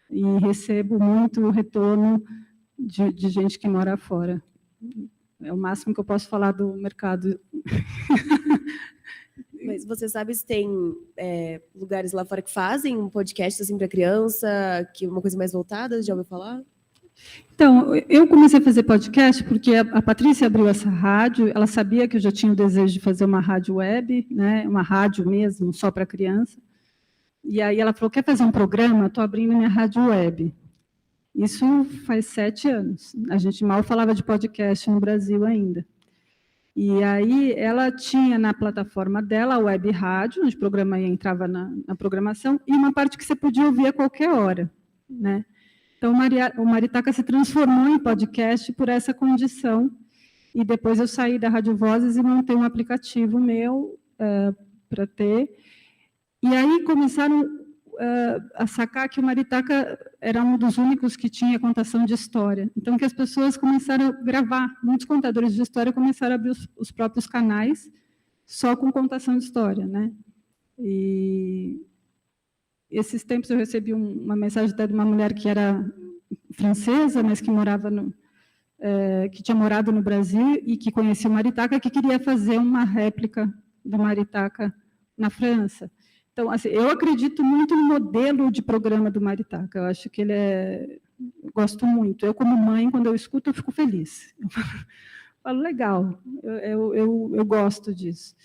Speaker 2: e recebo muito retorno de gente que mora fora. É o máximo que eu posso falar do mercado.
Speaker 1: Mas você sabe se tem lugares lá fora que fazem um podcast assim para criança, que uma coisa mais voltada, já ouviu falar?
Speaker 2: Então, eu comecei a fazer podcast porque a Patrícia abriu essa rádio, ela sabia que eu já tinha o desejo de fazer uma rádio web, né, uma rádio mesmo, só para criança. E aí ela falou, quer fazer um programa? Estou abrindo minha rádio web. Isso faz 7 anos. A gente mal falava de podcast no Brasil ainda. E aí ela tinha na plataforma dela a web rádio, onde o programa entrava na programação, e uma parte que você podia ouvir a qualquer hora, né? Então, o Maritaca se transformou em podcast por essa condição, e depois eu saí da Rádio Vozes e montei um aplicativo meu para ter. E aí começaram a sacar que o Maritaca era um dos únicos que tinha contação de história. Então, que as pessoas começaram a gravar, muitos contadores de história começaram a abrir os próprios canais só com contação de história, né? E esses tempos eu recebi uma mensagem até de uma mulher que era francesa, mas que morava que tinha morado no Brasil e que conhecia o Maritaca, que queria fazer uma réplica do Maritaca na França. Então, assim, eu acredito muito no modelo de programa do Maritaca. Eu acho que ele eu gosto muito. Eu, como mãe, quando eu escuto, eu fico feliz. falo, legal, eu gosto disso.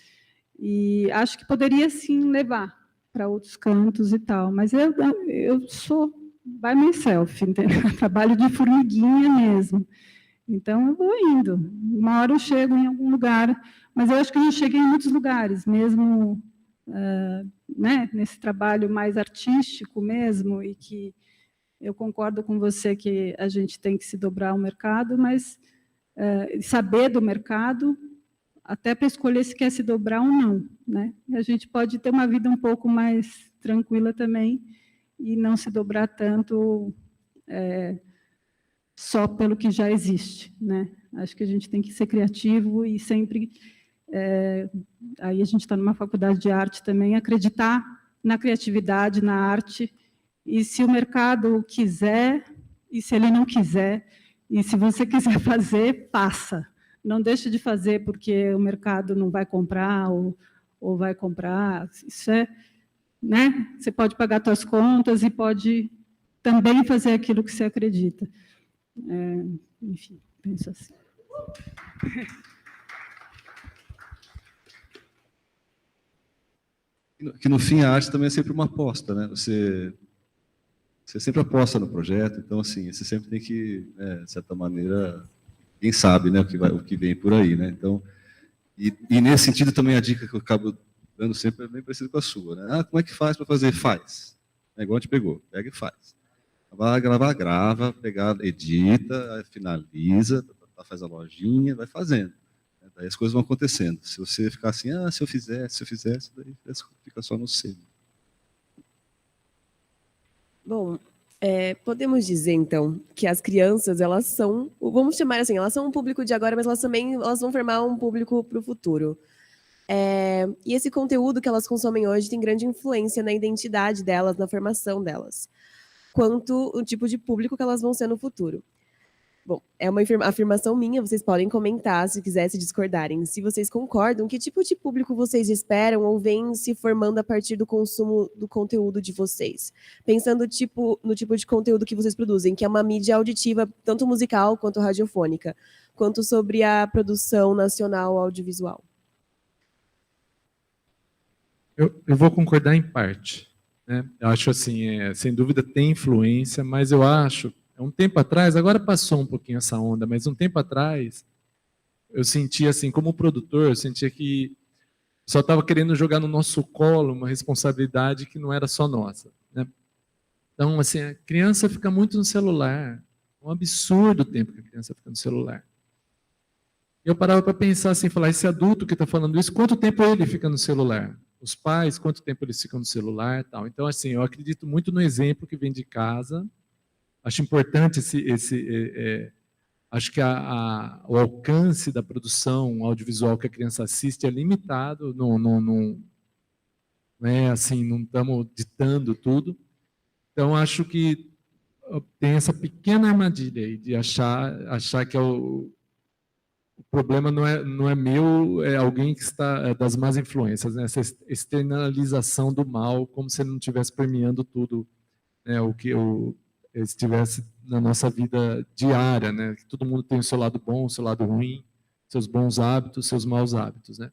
Speaker 2: E acho que poderia, sim, levar para outros cantos e tal, mas eu sou by myself, entendeu? Trabalho de formiguinha mesmo. Então, eu vou indo. Uma hora eu chego em algum lugar, mas eu acho que eu já cheguei em muitos lugares, mesmo né, nesse trabalho mais artístico mesmo, e que eu concordo com você que a gente tem que se dobrar ao mercado, mas saber do mercado, até para escolher se quer se dobrar ou não, né? A gente pode ter uma vida um pouco mais tranquila também e não se dobrar tanto só pelo que já existe, né? Acho que a gente tem que ser criativo e sempre, aí a gente está numa faculdade de arte também, acreditar na criatividade, na arte, e se o mercado quiser, e se ele não quiser, e se você quiser fazer, faça. Não deixe de fazer porque o mercado não vai comprar ou vai comprar. Isso né? Você pode pagar suas contas e pode também fazer aquilo que você acredita. Enfim, penso assim.
Speaker 4: Que no fim a arte também é sempre uma aposta, né? Você sempre aposta no projeto, então assim, você sempre tem que, de certa maneira, quem sabe, né, o que vem por aí, né? Então, e nesse sentido também a dica que eu acabo dando sempre é bem parecida com a sua, né? Como é que faz para fazer? Faz. É igual a gente pegou, pega e faz. Vai gravar, grava, pegar, edita, finaliza, faz a lojinha, vai fazendo. Daí as coisas vão acontecendo. Se você ficar assim, se eu fizesse, daí fica só no selo.
Speaker 1: Bom, podemos dizer, então, que as crianças, elas são, vamos chamar assim, elas são um público de agora, mas elas vão formar um público para o futuro. E esse conteúdo que elas consomem hoje tem grande influência na identidade delas, na formação delas, quanto o tipo de público que elas vão ser no futuro. Bom, é uma afirmação minha, vocês podem comentar se quiser, se discordarem. Se vocês concordam, que tipo de público vocês esperam ou vêm se formando a partir do consumo do conteúdo de vocês? Pensando no tipo de conteúdo que vocês produzem, que é uma mídia auditiva, tanto musical quanto radiofônica, quanto sobre a produção nacional audiovisual.
Speaker 3: Eu vou concordar em parte, né? Eu acho assim, sem dúvida tem influência, mas eu acho, um tempo atrás, agora passou um pouquinho essa onda, mas um tempo atrás, eu sentia assim, como produtor, eu sentia que só estava querendo jogar no nosso colo uma responsabilidade que não era só nossa, né? Então, assim, a criança fica muito no celular, um absurdo o tempo que a criança fica no celular. Eu parava para pensar assim, falar, esse adulto que está falando isso, quanto tempo ele fica no celular? Os pais, quanto tempo eles ficam no celular, tal. Então, assim, eu acredito muito no exemplo que vem de casa. Acho importante acho que o alcance da produção audiovisual que a criança assiste é limitado, não é assim, não estamos ditando tudo. Então, acho que tem essa pequena armadilha aí de achar que o problema não é meu, é alguém que está das más influências, né? Essa externalização do mal, como se ele não estivesse permeando tudo, né? O que estivesse na nossa vida diária, né? Que todo mundo tem o seu lado bom, o seu lado ruim, seus bons hábitos, seus maus hábitos, né?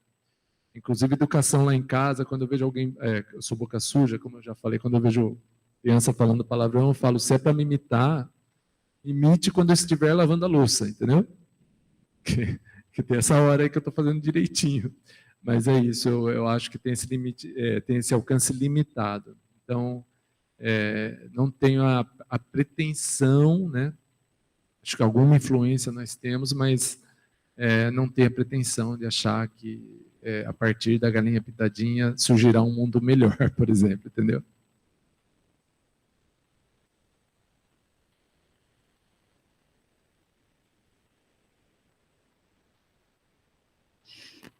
Speaker 3: Inclusive educação lá em casa, quando eu vejo alguém, eu sou boca suja, como eu já falei, quando eu vejo criança falando palavrão, eu falo, se é para me imitar, imite quando eu estiver lavando a louça, entendeu? Que tem essa hora aí que eu estou fazendo direitinho. Mas é isso, eu acho que tem esse limite, tem esse alcance limitado. Então, não tenho a pretensão, né? Acho que alguma influência nós temos, mas não tenho a pretensão de achar que a partir da galinha pitadinha surgirá um mundo melhor, por exemplo, entendeu?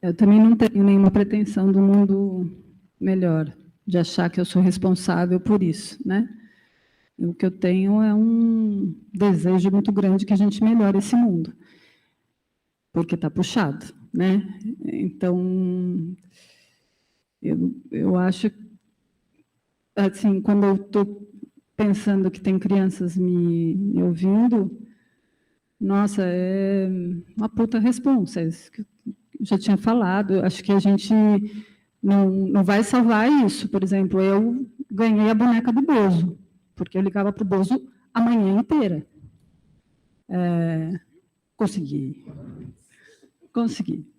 Speaker 2: Eu também não tenho nenhuma pretensão do mundo melhor, de achar que eu sou responsável por isso, né? O que eu tenho é um desejo muito grande que a gente melhore esse mundo, porque está puxado, né? Então, eu acho, assim, quando eu estou pensando que tem crianças me ouvindo, Nossa, é uma puta responsa, isso que eu já tinha falado. Eu acho que a gente não vai salvar isso. Por exemplo, eu ganhei a boneca do Bozo, porque eu ligava para o Bozo a manhã inteira. Consegui.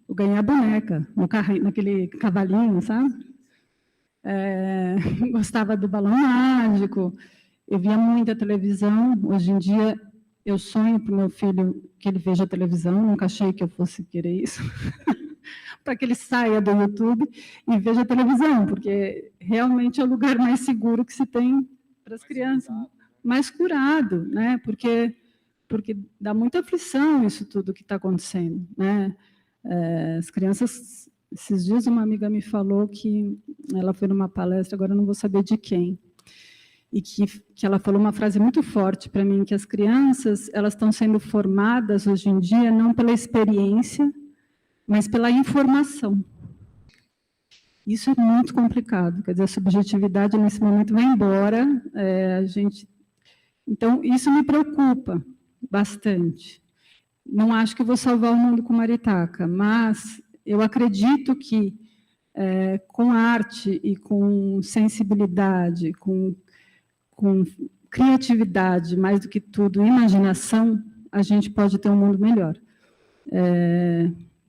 Speaker 2: Eu ganhei a boneca, naquele cavalinho, sabe? Gostava do balão mágico, eu via muita televisão. Hoje em dia, eu sonho para o meu filho que ele veja televisão, nunca achei que eu fosse querer isso, para que ele saia do YouTube e veja televisão, porque realmente é o lugar mais seguro que se tem para as crianças, mais curado, né? Porque dá muita aflição isso tudo que está acontecendo, né? As crianças, esses dias uma amiga me falou que ela foi numa palestra, agora eu não vou saber de quem, e que ela falou uma frase muito forte para mim, que as crianças, elas estão sendo formadas hoje em dia não pela experiência, mas pela informação. Isso é muito complicado, quer dizer, a subjetividade nesse momento vai embora, então isso me preocupa bastante. Não acho que vou salvar o mundo com maritaca, mas eu acredito que com arte e com sensibilidade, com criatividade, mais do que tudo, imaginação, a gente pode ter um mundo melhor.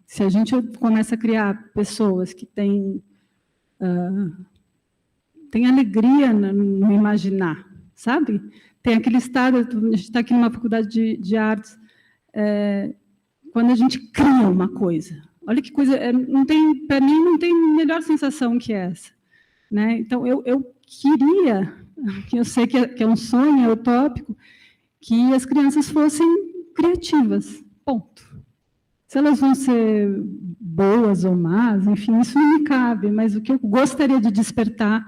Speaker 2: Se a gente começa a criar pessoas que têm alegria no imaginar, sabe? Tem aquele estado, a gente está aqui numa faculdade de artes, quando a gente cria uma coisa, olha que coisa, para mim não tem melhor sensação que essa, né? Então eu queria, que eu sei que é um sonho, é utópico, que as crianças fossem criativas, ponto. Se elas vão ser boas ou más, enfim, isso não me cabe, mas o que eu gostaria de despertar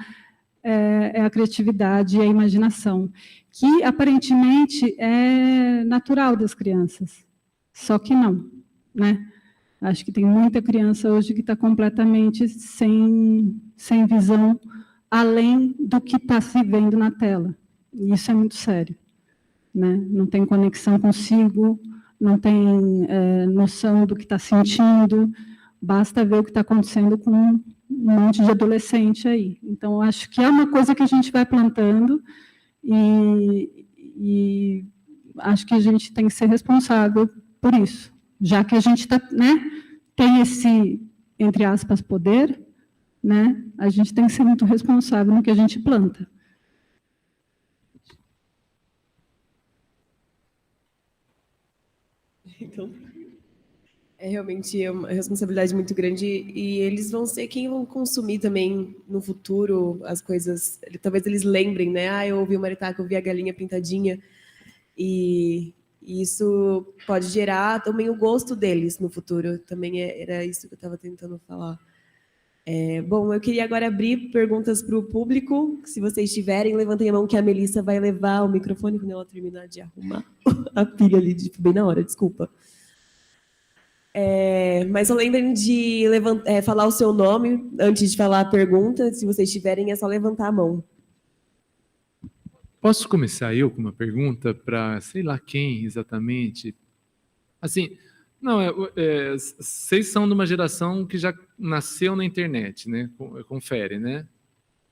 Speaker 2: é a criatividade e a imaginação, que aparentemente é natural das crianças, só que não, né? Acho que tem muita criança hoje que está completamente sem visão, além do que está se vendo na tela. E isso é muito sério, né? Não tem conexão consigo, não tem noção do que está sentindo, basta ver o que está acontecendo com um monte de adolescente aí. Então, acho que é uma coisa que a gente vai plantando e acho que a gente tem que ser responsável por isso, já que a gente tem esse, entre aspas, poder, né? A gente tem que ser muito responsável no que a gente planta.
Speaker 1: Então, é realmente uma responsabilidade muito grande e eles vão ser quem vão consumir também no futuro as coisas. Talvez eles lembrem, né? Eu ouvi o maritaca, eu vi a galinha pintadinha e isso pode gerar também o gosto deles no futuro. Também era isso que eu estava tentando falar. Bom, eu queria agora abrir perguntas para o público. Se vocês tiverem, levantem a mão que a Melissa vai levar o microfone quando ela terminar de arrumar a pilha ali, bem na hora, desculpa. Mas não lembrem de falar o seu nome antes de falar a pergunta. Se vocês tiverem, é só levantar a mão.
Speaker 3: Posso começar eu com uma pergunta para sei lá quem exatamente? Assim, não, vocês são de uma geração que já nasceu na internet, né? Confere, né?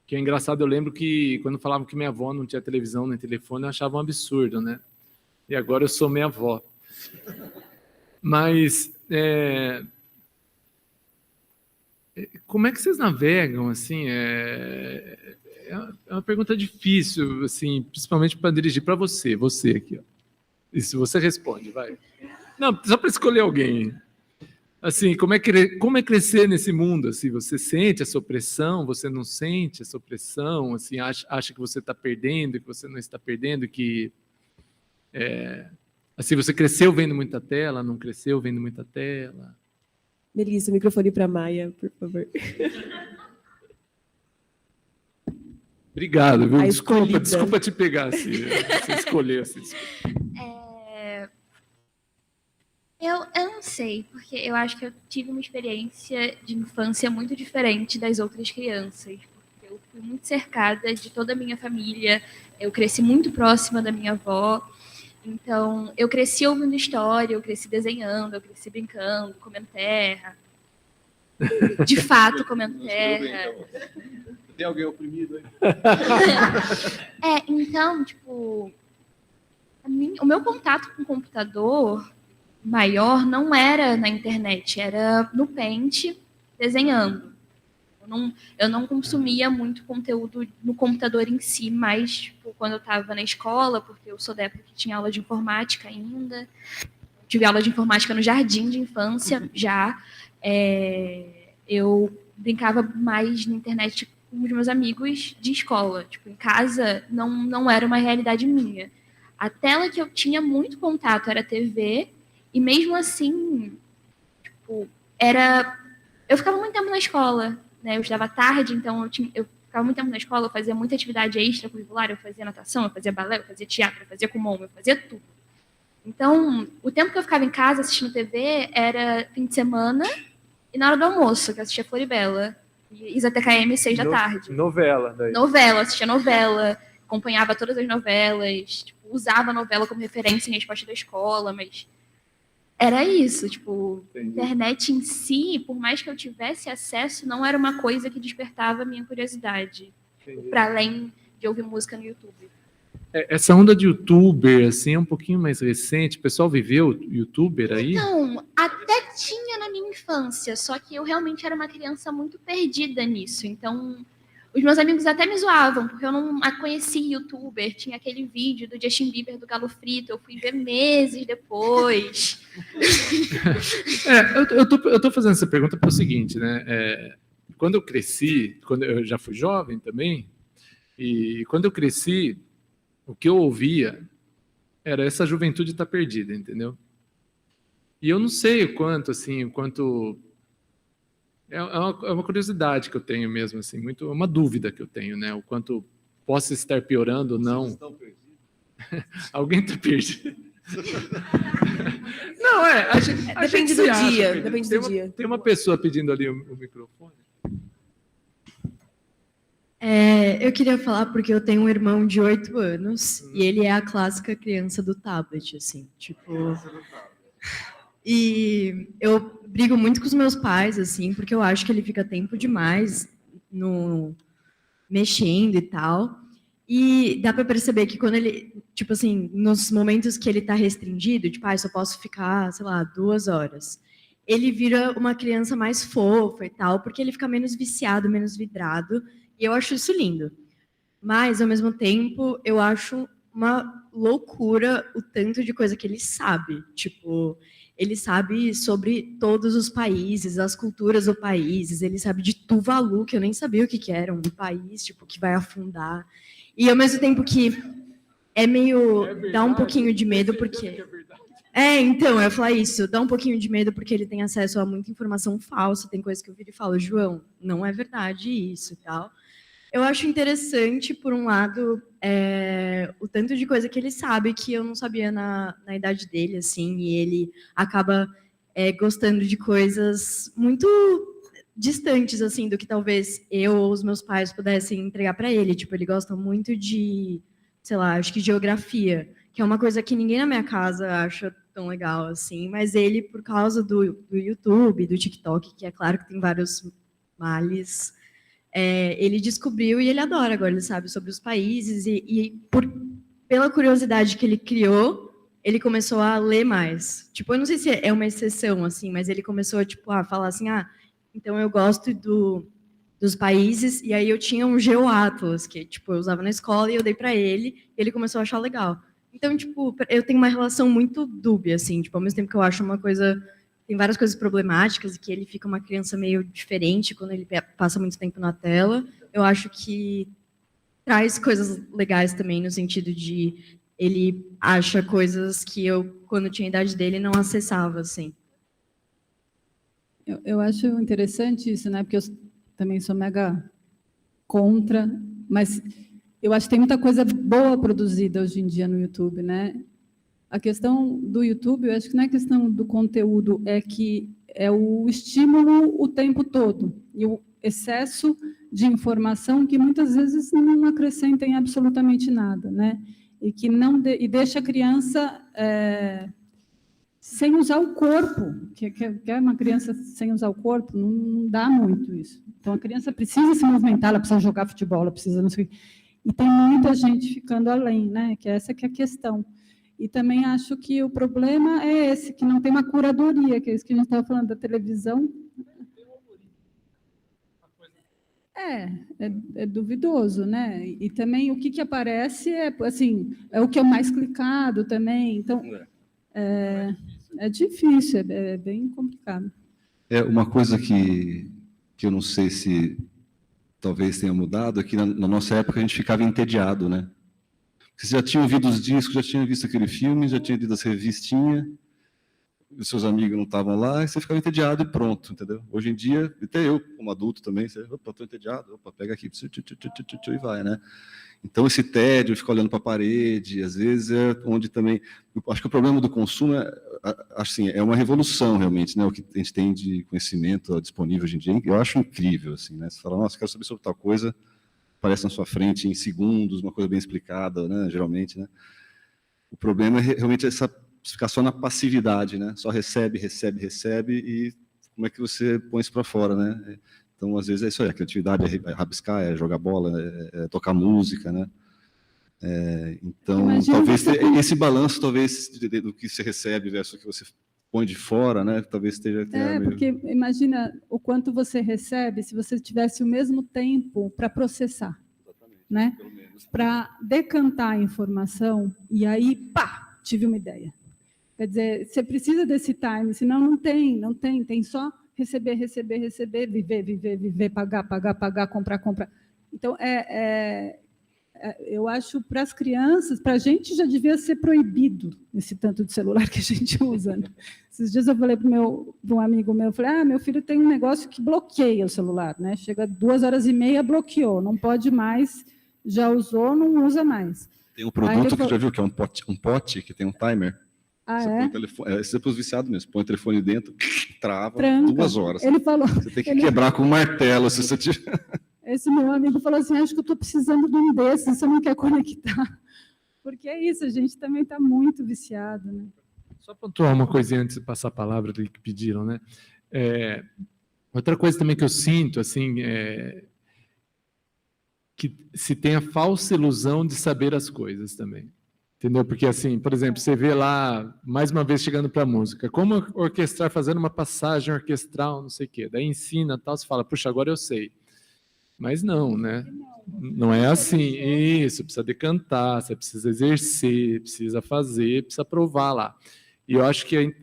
Speaker 3: Que é engraçado, eu lembro que quando falavam que minha avó não tinha televisão nem telefone, eu achava um absurdo, né? E agora eu sou minha avó. Mas como é que vocês navegam, assim? É uma pergunta difícil, assim, principalmente para dirigir para você aqui, ó. E se você responde, vai. Não, só para escolher alguém. Assim, como é crescer nesse mundo? Assim, você sente essa opressão? Você não sente essa opressão? Assim, acha que você está perdendo, que você não está perdendo, que assim, você cresceu vendo muita tela, não cresceu vendo muita tela?
Speaker 1: Melissa, microfone para a Maia, por favor.
Speaker 3: Obrigado, viu? Desculpa te pegar assim, você escolher assim.
Speaker 5: Eu não sei, porque eu acho que eu tive uma experiência de infância muito diferente das outras crianças. Porque eu fui muito cercada de toda a minha família, eu cresci muito próxima da minha avó, Então, eu cresci ouvindo história, eu cresci desenhando, eu cresci brincando, comendo terra. De fato, comendo terra.
Speaker 4: Tem alguém oprimido aí?
Speaker 5: Então, tipo, o meu contato com o computador maior não era na internet, era no Paint, desenhando. Eu não consumia muito conteúdo no computador em si, mas tipo, quando eu estava na escola, porque eu sou da época que tinha aula de informática ainda, tive aula de informática no jardim de infância já, eu brincava mais na internet com os meus amigos de escola. Tipo, em casa não era uma realidade minha. A tela que eu tinha muito contato era a TV, e mesmo assim, tipo, eu ficava muito tempo na escola, né? Eu estudava tarde, então eu ficava muito tempo na escola, eu fazia muita atividade extracurricular, eu fazia natação, eu fazia balé, eu fazia teatro, eu fazia kumon, eu fazia tudo. Então, o tempo que eu ficava em casa assistindo TV era fim de semana e na hora do almoço, que eu assistia Floribela, e Isa-TKM 6 da tarde.
Speaker 3: Novela. Daí.
Speaker 5: Novela, assistia novela, acompanhava todas as novelas, tipo, usava a novela como referência em resposta da escola, mas era isso, tipo, a internet em si, por mais que eu tivesse acesso, não era uma coisa que despertava a minha curiosidade, para além de ouvir música no YouTube.
Speaker 3: Essa onda de youtuber, assim, é um pouquinho mais recente. O pessoal viveu youtuber aí?
Speaker 5: Então, até tinha na minha infância, só que eu realmente era uma criança muito perdida nisso. Então, os meus amigos até me zoavam, porque eu não conheci youtuber. Tinha aquele vídeo do Justin Bieber do Galo Frito, eu fui ver meses depois.
Speaker 3: Eu tô fazendo essa pergunta pelo seguinte, né? Quando eu cresci, quando eu já fui jovem também, e quando eu cresci, o que eu ouvia era essa juventude está perdida, entendeu? E eu não sei o quanto, assim, é uma curiosidade que eu tenho mesmo, assim, muito, uma dúvida que eu tenho, né? O quanto possa estar piorando ou não. Vocês estão perdidos? Alguém está perdido? Não,
Speaker 1: depende do dia. Depende do dia.
Speaker 3: Tem uma pessoa pedindo ali o microfone.
Speaker 6: Eu queria falar porque eu tenho um irmão de 8 anos e ele é a clássica criança do tablet, assim, tipo... E eu brigo muito com os meus pais, assim, porque eu acho que ele fica tempo demais mexendo e tal. E dá para perceber que quando ele, tipo assim, nos momentos que ele está restringido, tipo, só posso ficar, sei lá, 2 horas, ele vira uma criança mais fofa e tal, porque ele fica menos viciado, menos vidrado. E eu acho isso lindo. Mas, ao mesmo tempo, eu acho uma loucura o tanto de coisa que ele sabe. Tipo, ele sabe sobre todos os países, as culturas dos países. Ele sabe de Tuvalu, que eu nem sabia o que era, um país, tipo, que vai afundar. E, ao mesmo tempo que é meio... dá um pouquinho de medo, porque... então, eu ia falar isso. Dá um pouquinho de medo porque ele tem acesso a muita informação falsa. Tem coisa que eu viro e falo, João, não é verdade isso e tal. Eu acho interessante, por um lado, o tanto de coisa que ele sabe que eu não sabia na idade dele, assim, e ele acaba gostando de coisas muito distantes, assim, do que talvez eu ou os meus pais pudessem entregar para ele. Tipo, ele gosta muito de, sei lá, acho que geografia, que é uma coisa que ninguém na minha casa acha tão legal, assim, mas ele, por causa do YouTube, do TikTok, que é claro que tem vários males... ele descobriu e ele adora agora, ele sabe sobre os países e pela curiosidade que ele criou, ele começou a ler mais. Tipo, eu não sei se é uma exceção, assim, mas ele começou tipo, a falar assim, então eu gosto dos países, e aí eu tinha um GeoAtlas, que tipo, eu usava na escola e eu dei para ele, e ele começou a achar legal. Então, tipo, eu tenho uma relação muito dúbia, assim, tipo, ao mesmo tempo que eu acho uma coisa... Tem várias coisas problemáticas, que ele fica uma criança meio diferente quando ele passa muito tempo na tela. Eu acho que traz coisas legais também, no sentido de ele acha coisas que eu, quando tinha a idade dele, não acessava, assim.
Speaker 2: Eu acho interessante isso, né? Porque eu também sou mega contra, mas eu acho que tem muita coisa boa produzida hoje em dia no YouTube, né? A questão do YouTube, eu acho que não é questão do conteúdo, é que é o estímulo o tempo todo, e o excesso de informação que muitas vezes não acrescenta em absolutamente nada, né? e que e deixa a criança sem usar o corpo, que é uma criança sem usar o corpo, não dá muito isso. Então, a criança precisa se movimentar, ela precisa jogar futebol, ela precisa não sei o quê. E tem muita gente ficando além, né? Que essa que é a questão. E também acho que o problema é esse, que não tem uma curadoria, que é isso que a gente estava falando da televisão. É duvidoso, né? E também o que aparece assim, é o que é mais clicado também. Então, é difícil, é bem complicado.
Speaker 4: Uma coisa que eu não sei se talvez tenha mudado é que na nossa época a gente ficava entediado, né? Você já tinha ouvido os discos, já tinha visto aquele filme, já tinha lido as revistinhas, os seus amigos não estavam lá, e você ficava entediado e pronto, entendeu? Hoje em dia, até eu, como adulto também, você, opa, estou entediado, opa, pega aqui, e vai, né? Então, esse tédio, ficar olhando para a parede, às vezes é onde também... Eu acho que o problema do consumo assim, é uma revolução, realmente, né? O que a gente tem de conhecimento disponível hoje em dia, eu acho incrível, assim, né? Você fala, nossa, quero saber sobre tal coisa, aparece na sua frente em segundos, uma coisa bem explicada, né? Geralmente, né? O problema é realmente ficar só na passividade, né? Só recebe, e como é que você põe isso para fora, né? Então, às vezes, é isso aí, a criatividade é rabiscar, é jogar bola, é tocar música, né? Então,
Speaker 2: Imagina
Speaker 4: talvez esse balanço, talvez, do que você recebe versus o que você põe de fora, né? Talvez esteja...
Speaker 2: Porque imagina o quanto você recebe se você tivesse o mesmo tempo para processar, né? Para decantar a informação, e aí, pá, tive uma ideia. Quer dizer, você precisa desse time, senão não tem só receber, viver, pagar, comprar. Então, eu acho, para as crianças, para a gente já devia ser proibido esse tanto de celular que a gente usa. Né? Esses dias eu falei para um amigo meu, eu falei, meu filho tem um negócio que bloqueia o celular, né? Chega 2h30, bloqueou, não pode mais, já usou, não usa mais.
Speaker 4: Tem um produto que já viu, que é um pote que tem um timer. Você põe o telefone, isso é para os viciados mesmo, põe o telefone dentro, tranca 2 horas.
Speaker 2: Ele falou,
Speaker 4: você tem que quebrar com um martelo, se você tiver...
Speaker 2: Esse meu amigo falou assim, acho que eu estou precisando de um desses, você não quer conectar. Porque é isso, a gente também está muito viciado. Né?
Speaker 3: Só pontuar uma coisinha antes de passar a palavra ali que pediram, né? Outra coisa também que eu sinto, assim, que se tem a falsa ilusão de saber as coisas também. Entendeu? Porque, assim, por exemplo, você vê lá, mais uma vez chegando para a música, como orquestrar, fazendo uma passagem orquestral, não sei o quê. Daí ensina, tal, você fala, puxa, agora eu sei. Mas não, né? Não é assim. Isso, precisa decantar, você precisa exercer, precisa fazer, precisa provar lá. E eu acho que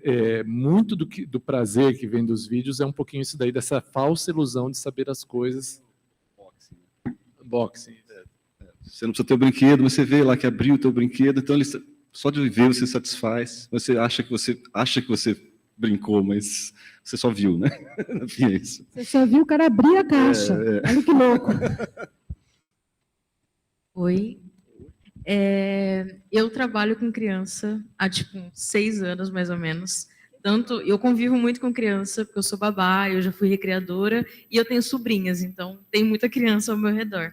Speaker 3: muito do prazer que vem dos vídeos é um pouquinho isso daí, dessa falsa ilusão de saber as coisas. Unboxing.
Speaker 4: Você não precisa ter o brinquedo, mas você vê lá que abriu o teu brinquedo, então só de ver você satisfaz. Você acha que você brincou, mas você só viu, né? Enfim, é isso.
Speaker 2: Você só viu o cara abrir a caixa. Olha que louco.
Speaker 6: Oi. Eu trabalho com criança há, 6 anos, mais ou menos. Tanto, eu convivo muito com criança, porque eu sou babá, eu já fui recreadora, e eu tenho sobrinhas, então tem muita criança ao meu redor.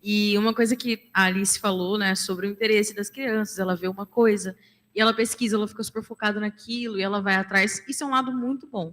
Speaker 6: E uma coisa que a Alice falou, né, sobre o interesse das crianças, ela vê uma coisa, e ela pesquisa, ela fica super focada naquilo, e ela vai atrás, isso é um lado muito bom.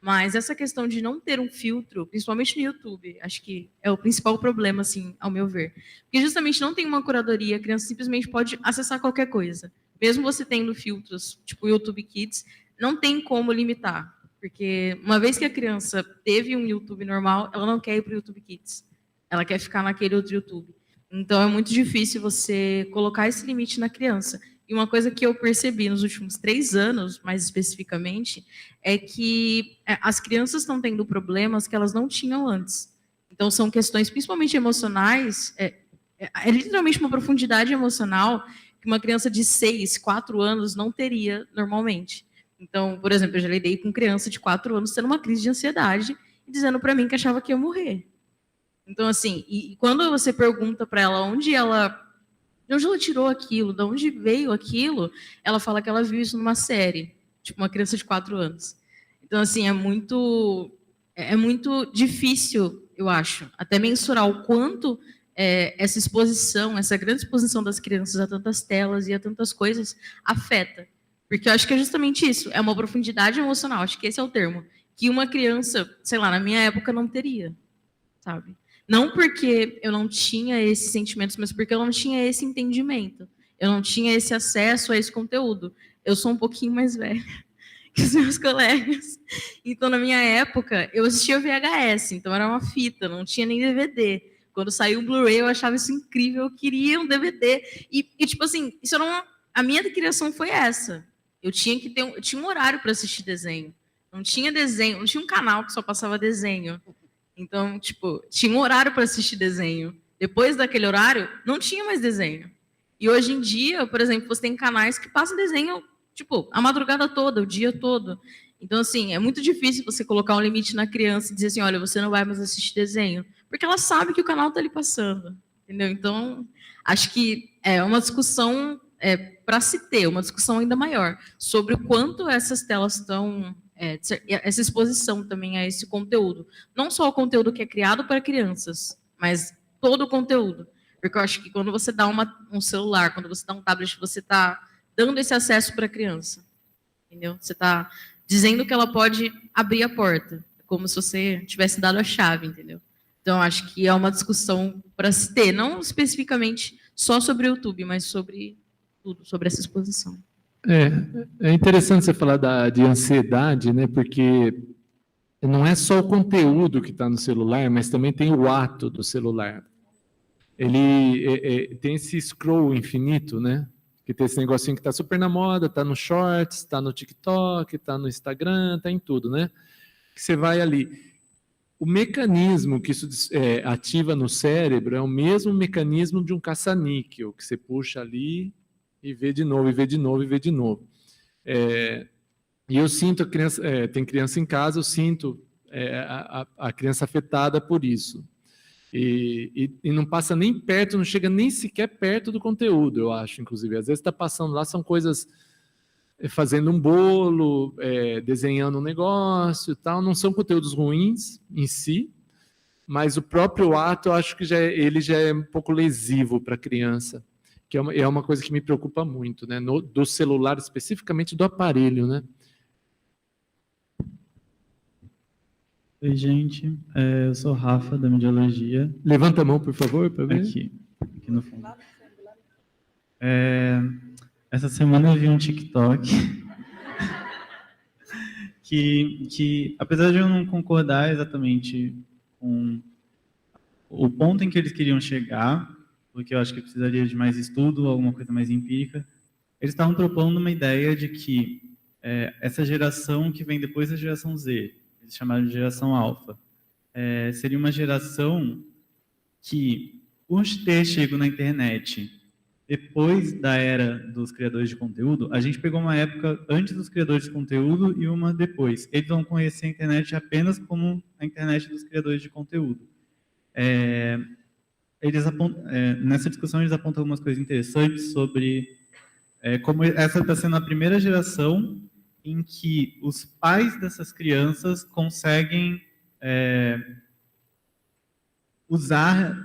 Speaker 6: Mas essa questão de não ter um filtro, principalmente no YouTube, acho que é o principal problema, assim, ao meu ver. Porque justamente não tem uma curadoria, a criança simplesmente pode acessar qualquer coisa. Mesmo você tendo filtros, tipo o YouTube Kids, não tem como limitar. Porque uma vez que a criança teve um YouTube normal, ela não quer ir para o YouTube Kids. Ela quer ficar naquele outro YouTube. Então, é muito difícil você colocar esse limite na criança. E uma coisa que eu percebi nos últimos 3 anos, mais especificamente, é que as crianças estão tendo problemas que elas não tinham antes. Então, são questões principalmente emocionais, é literalmente uma profundidade emocional que uma criança de 6, 4 anos não teria normalmente. Então, por exemplo, eu já lidei com criança de 4 anos tendo uma crise de ansiedade e dizendo para mim que achava que ia morrer. Então, assim, e quando você pergunta para ela de onde ela tirou aquilo, de onde veio aquilo, ela fala que ela viu isso numa série, tipo uma criança de 4 anos. Então, assim, é muito difícil, eu acho, até mensurar o quanto
Speaker 7: essa exposição, essa grande exposição das crianças a tantas telas e a tantas coisas afeta. Porque eu acho que é justamente isso, é uma profundidade emocional, acho que esse é o termo, que uma criança, sei lá, na minha época não teria, sabe? Não porque eu não tinha esses sentimentos, mas porque eu não tinha esse entendimento, eu não tinha esse acesso a esse conteúdo. Eu sou um pouquinho mais velha que os meus colegas. Então, na minha época, eu assistia VHS, então era uma fita, não tinha nem DVD. Quando saiu o Blu-ray, eu achava isso incrível, eu queria um DVD. E tipo assim, isso não, a minha criação foi essa. Eu tinha que ter eu tinha um horário para assistir desenho. Não tinha desenho, não tinha um canal que só passava desenho. Então, tipo, tinha um horário para assistir desenho. Depois daquele horário, não tinha mais desenho. E hoje em dia, por exemplo, você tem canais que passam desenho, tipo, a madrugada toda, o dia todo. Então, assim, é muito difícil você colocar um limite na criança e dizer assim, olha, você não vai mais assistir desenho. Porque ela sabe que o canal está ali passando, entendeu? Então, acho que é uma discussão para se ter, uma discussão ainda maior, sobre o quanto essas telas estão... essa exposição também a esse conteúdo. Não só o conteúdo que é criado para crianças, mas todo o conteúdo. Porque eu acho que quando você dá um celular, quando você dá um tablet, você está dando esse acesso para a criança. Entendeu? Você está dizendo que ela pode abrir a porta, como se você tivesse dado a chave, entendeu? Então, acho que é uma discussão para se ter, não especificamente só sobre o YouTube, mas sobre tudo, sobre essa exposição.
Speaker 3: É interessante você falar de ansiedade, né? Porque não é só o conteúdo que está no celular, mas também tem o ato do celular. Ele tem esse scroll infinito, né? Que tem esse negocinho que está super na moda, está no Shorts, está no TikTok, está no Instagram, está em tudo, né? Que você vai ali. O mecanismo que isso ativa no cérebro é o mesmo mecanismo de um caça-níquel, que você puxa ali e vê de novo, e vê de novo, e vê de novo. E eu sinto, tem criança em casa, eu sinto a criança afetada por isso. E não passa nem perto, não chega nem sequer perto do conteúdo, eu acho, inclusive. Às vezes está passando lá, são coisas fazendo um bolo, desenhando um negócio e tal, não são conteúdos ruins em si, mas o próprio ato, eu acho que ele já é um pouco lesivo para a criança, que é uma coisa que me preocupa muito, né? Do celular, especificamente do aparelho, né?
Speaker 8: Oi, gente. Eu sou Rafa, da Mediologia.
Speaker 3: Levanta a mão, por favor, para ver.
Speaker 8: Aqui no fundo. Essa semana eu vi um TikTok que, apesar de eu não concordar exatamente com o ponto em que eles queriam chegar, porque eu acho que precisaria de mais estudo, alguma coisa mais empírica, eles estavam propondo uma ideia de que essa geração que vem depois da geração Z, eles chamaram de geração alfa, seria uma geração que, por ter chego na internet depois da era dos criadores de conteúdo, a gente pegou uma época antes dos criadores de conteúdo e uma depois. Eles vão conhecer a internet apenas como a internet dos criadores de conteúdo. Nessa discussão eles apontam algumas coisas interessantes sobre como essa está sendo a primeira geração em que os pais dessas crianças conseguem usar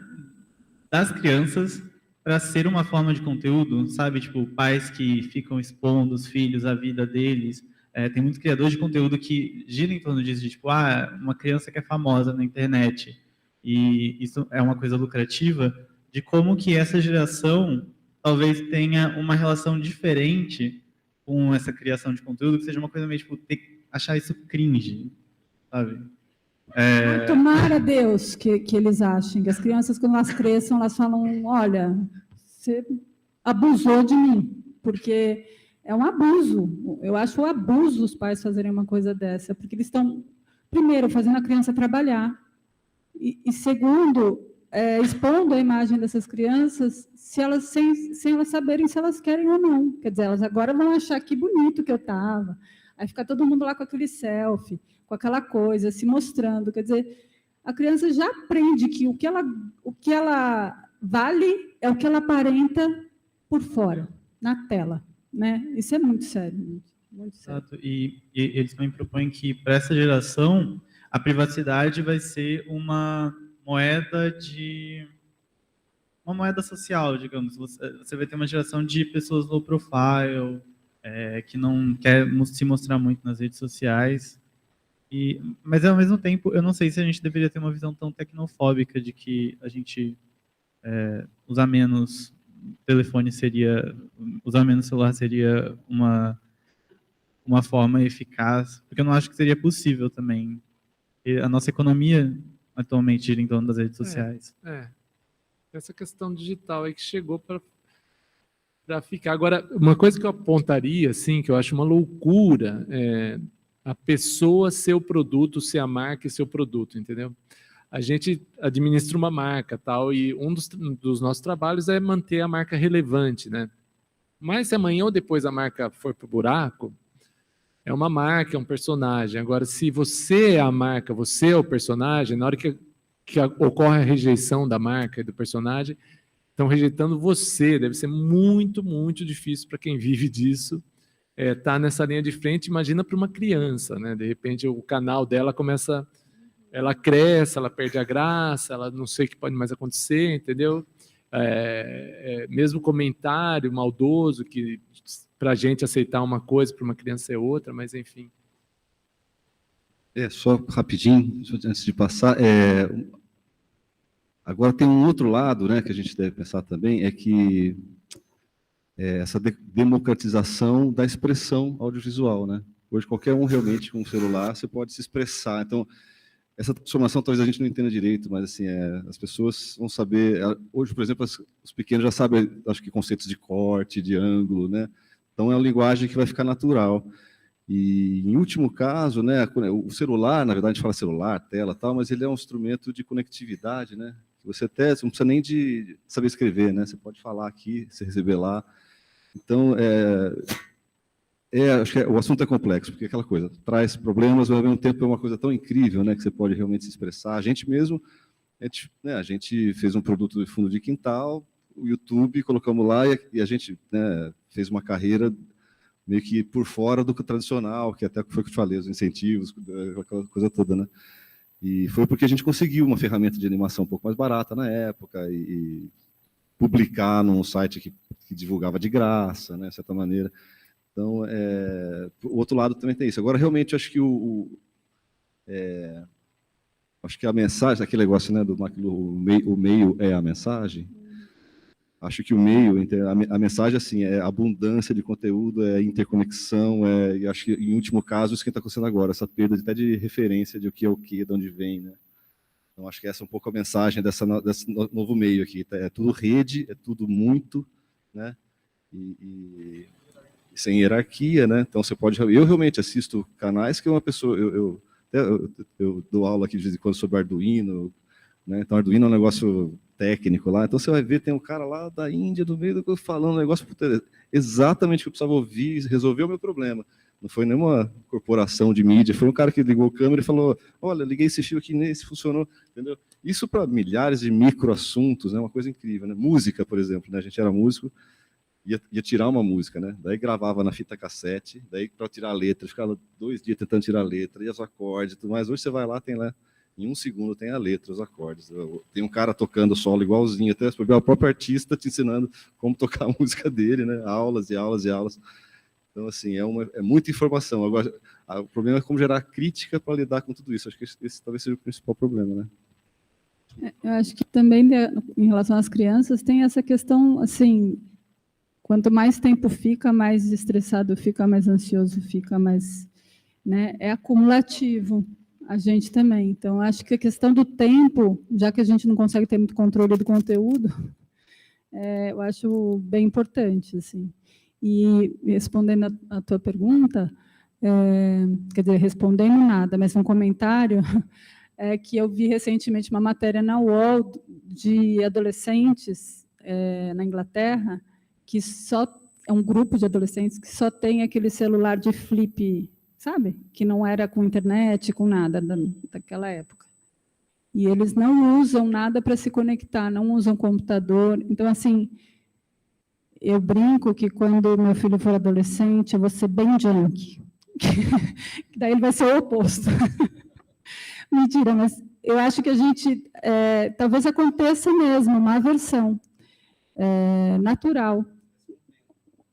Speaker 8: das crianças para ser uma forma de conteúdo, sabe? Tipo, pais que ficam expondo os filhos, a vida deles. Tem muitos criadores de conteúdo que giram em torno disso, de tipo, uma criança que é famosa na internet. E isso é uma coisa lucrativa, de como que essa geração talvez tenha uma relação diferente com essa criação de conteúdo, que seja uma coisa meio, tipo, achar isso cringe, sabe?
Speaker 2: Tomara, Deus, que eles achem que as crianças, quando elas cresçam, elas falam, olha, você abusou de mim, porque é um abuso. Eu acho um abuso os pais fazerem uma coisa dessa, porque eles estão, primeiro, fazendo a criança trabalhar, e segundo, expondo a imagem dessas crianças sem elas saberem se elas querem ou não. Quer dizer, elas agora vão achar que bonito que eu estava, aí fica todo mundo lá com aquele selfie, com aquela coisa, se mostrando. Quer dizer, a criança já aprende que o que ela vale é o que ela aparenta por fora, na tela, né? Isso é muito sério. Muito sério.
Speaker 8: Exato. E eles também propõem que, para essa geração, a privacidade vai ser uma moeda de uma moeda social, digamos. Você vai ter uma geração de pessoas low profile, que não quer se mostrar muito nas redes sociais. Mas, ao mesmo tempo, eu não sei se a gente deveria ter uma visão tão tecnofóbica de que a gente usar menos telefone seria... Usar menos celular seria uma forma eficaz, porque eu não acho que seria possível também. E a nossa economia atualmente gira em torno das redes sociais.
Speaker 3: Essa questão digital aí que chegou para ficar. Agora, uma coisa que eu apontaria, assim, que eu acho uma loucura, é a pessoa ser o produto, ser a marca e ser o produto, entendeu? A gente administra uma marca, tal, e um dos nossos trabalhos é manter a marca relevante, né? Mas se amanhã ou depois a marca for para o buraco, é uma marca, é um personagem. Agora, se você é a marca, você é o personagem, na hora que ocorre a rejeição da marca e do personagem, estão rejeitando você. Deve ser muito, muito difícil para quem vive disso tá nessa linha de frente. Imagina para uma criança, né? De repente o canal dela começa, ela cresce, ela perde a graça, ela não sei o que pode mais acontecer, entendeu? Mesmo comentário maldoso, que para a gente aceitar uma coisa, para uma criança é outra, mas enfim.
Speaker 4: Só rapidinho, antes de passar, agora tem um outro lado, né, que a gente deve pensar também, é que essa democratização da expressão audiovisual, né? Hoje qualquer um realmente com um celular você pode se expressar. Então essa transformação talvez a gente não entenda direito, mas assim as pessoas vão saber. Hoje, por exemplo, os pequenos já sabem, acho que conceitos de corte, de ângulo, né? Então é uma linguagem que vai ficar natural. E em último caso, né, o celular, na verdade a gente fala celular, tela, tal, mas ele é um instrumento de conectividade, né? Você não precisa nem de saber escrever, né? Você pode falar aqui, você receber lá. Então, acho que o assunto é complexo, porque é aquela coisa, traz problemas, mas ao mesmo tempo é uma coisa tão incrível, né, que você pode realmente se expressar. A gente mesmo, a gente fez um produto de fundo de quintal, o YouTube, colocamos lá e a gente, né, fez uma carreira meio que por fora do tradicional, que até foi o que eu te falei, os incentivos, aquela coisa toda, né? E foi porque a gente conseguiu uma ferramenta de animação um pouco mais barata na época e publicar num site que divulgava de graça, né, de certa maneira. Então, o outro lado também tem isso. Agora, realmente, acho que acho que a mensagem, aquele negócio, né, o meio é a mensagem. Acho que o meio, a mensagem assim, é abundância de conteúdo, é interconexão, e acho que, em último caso, isso que está acontecendo agora, essa perda até de referência de o que é o que, de onde vem, né? Então, acho que essa é um pouco a mensagem desse novo meio aqui. É tudo rede, é tudo muito, né? E sem hierarquia, né? Então, você pode... Eu realmente assisto canais que uma pessoa... Eu dou aula aqui de vez em quando sobre Arduino, né? Então, Arduino é um negócio técnico lá. Então, você vai ver, tem um cara lá da Índia, do meio do que falando um negócio exatamente o que eu precisava ouvir, resolveu o meu problema. Não foi nenhuma corporação de mídia, foi um cara que ligou a câmera e falou, olha, liguei esse fio aqui nesse, funcionou, entendeu? Isso para milhares de microassuntos, né? Uma coisa incrível, né? Música, por exemplo, né? A gente era músico, ia tirar uma música, né? Daí gravava na fita cassete, daí para tirar a letra, ficava 2 dias tentando tirar a letra, e os acordes e tudo mais. Hoje você vai lá, tem lá, em 1 segundo tem a letra, os acordes. Tem um cara tocando solo igualzinho, até o próprio artista te ensinando como tocar a música dele, né? Aulas e aulas e aulas. Então, assim, é muita informação. Agora, o problema é como gerar crítica para lidar com tudo isso. Acho que esse talvez seja o principal problema, né?
Speaker 2: Eu acho que também, em relação às crianças, tem essa questão, assim, quanto mais tempo fica, mais estressado fica, mais ansioso fica, mais... né, é acumulativo, a gente também. Então, acho que a questão do tempo, já que a gente não consegue ter muito controle do conteúdo, eu acho bem importante, assim. E respondendo a tua pergunta, quer dizer, respondendo nada, mas um comentário, que eu vi recentemente uma matéria na UOL de adolescentes na Inglaterra, que é um grupo de adolescentes que só tem aquele celular de flip, sabe? Que não era com internet, com nada daquela época. E eles não usam nada para se conectar, não usam computador. Então, assim, eu brinco que quando meu filho for adolescente, eu vou ser bem junk. Daí ele vai ser o oposto. Mentira, mas eu acho que a gente, talvez aconteça mesmo uma aversão. natural.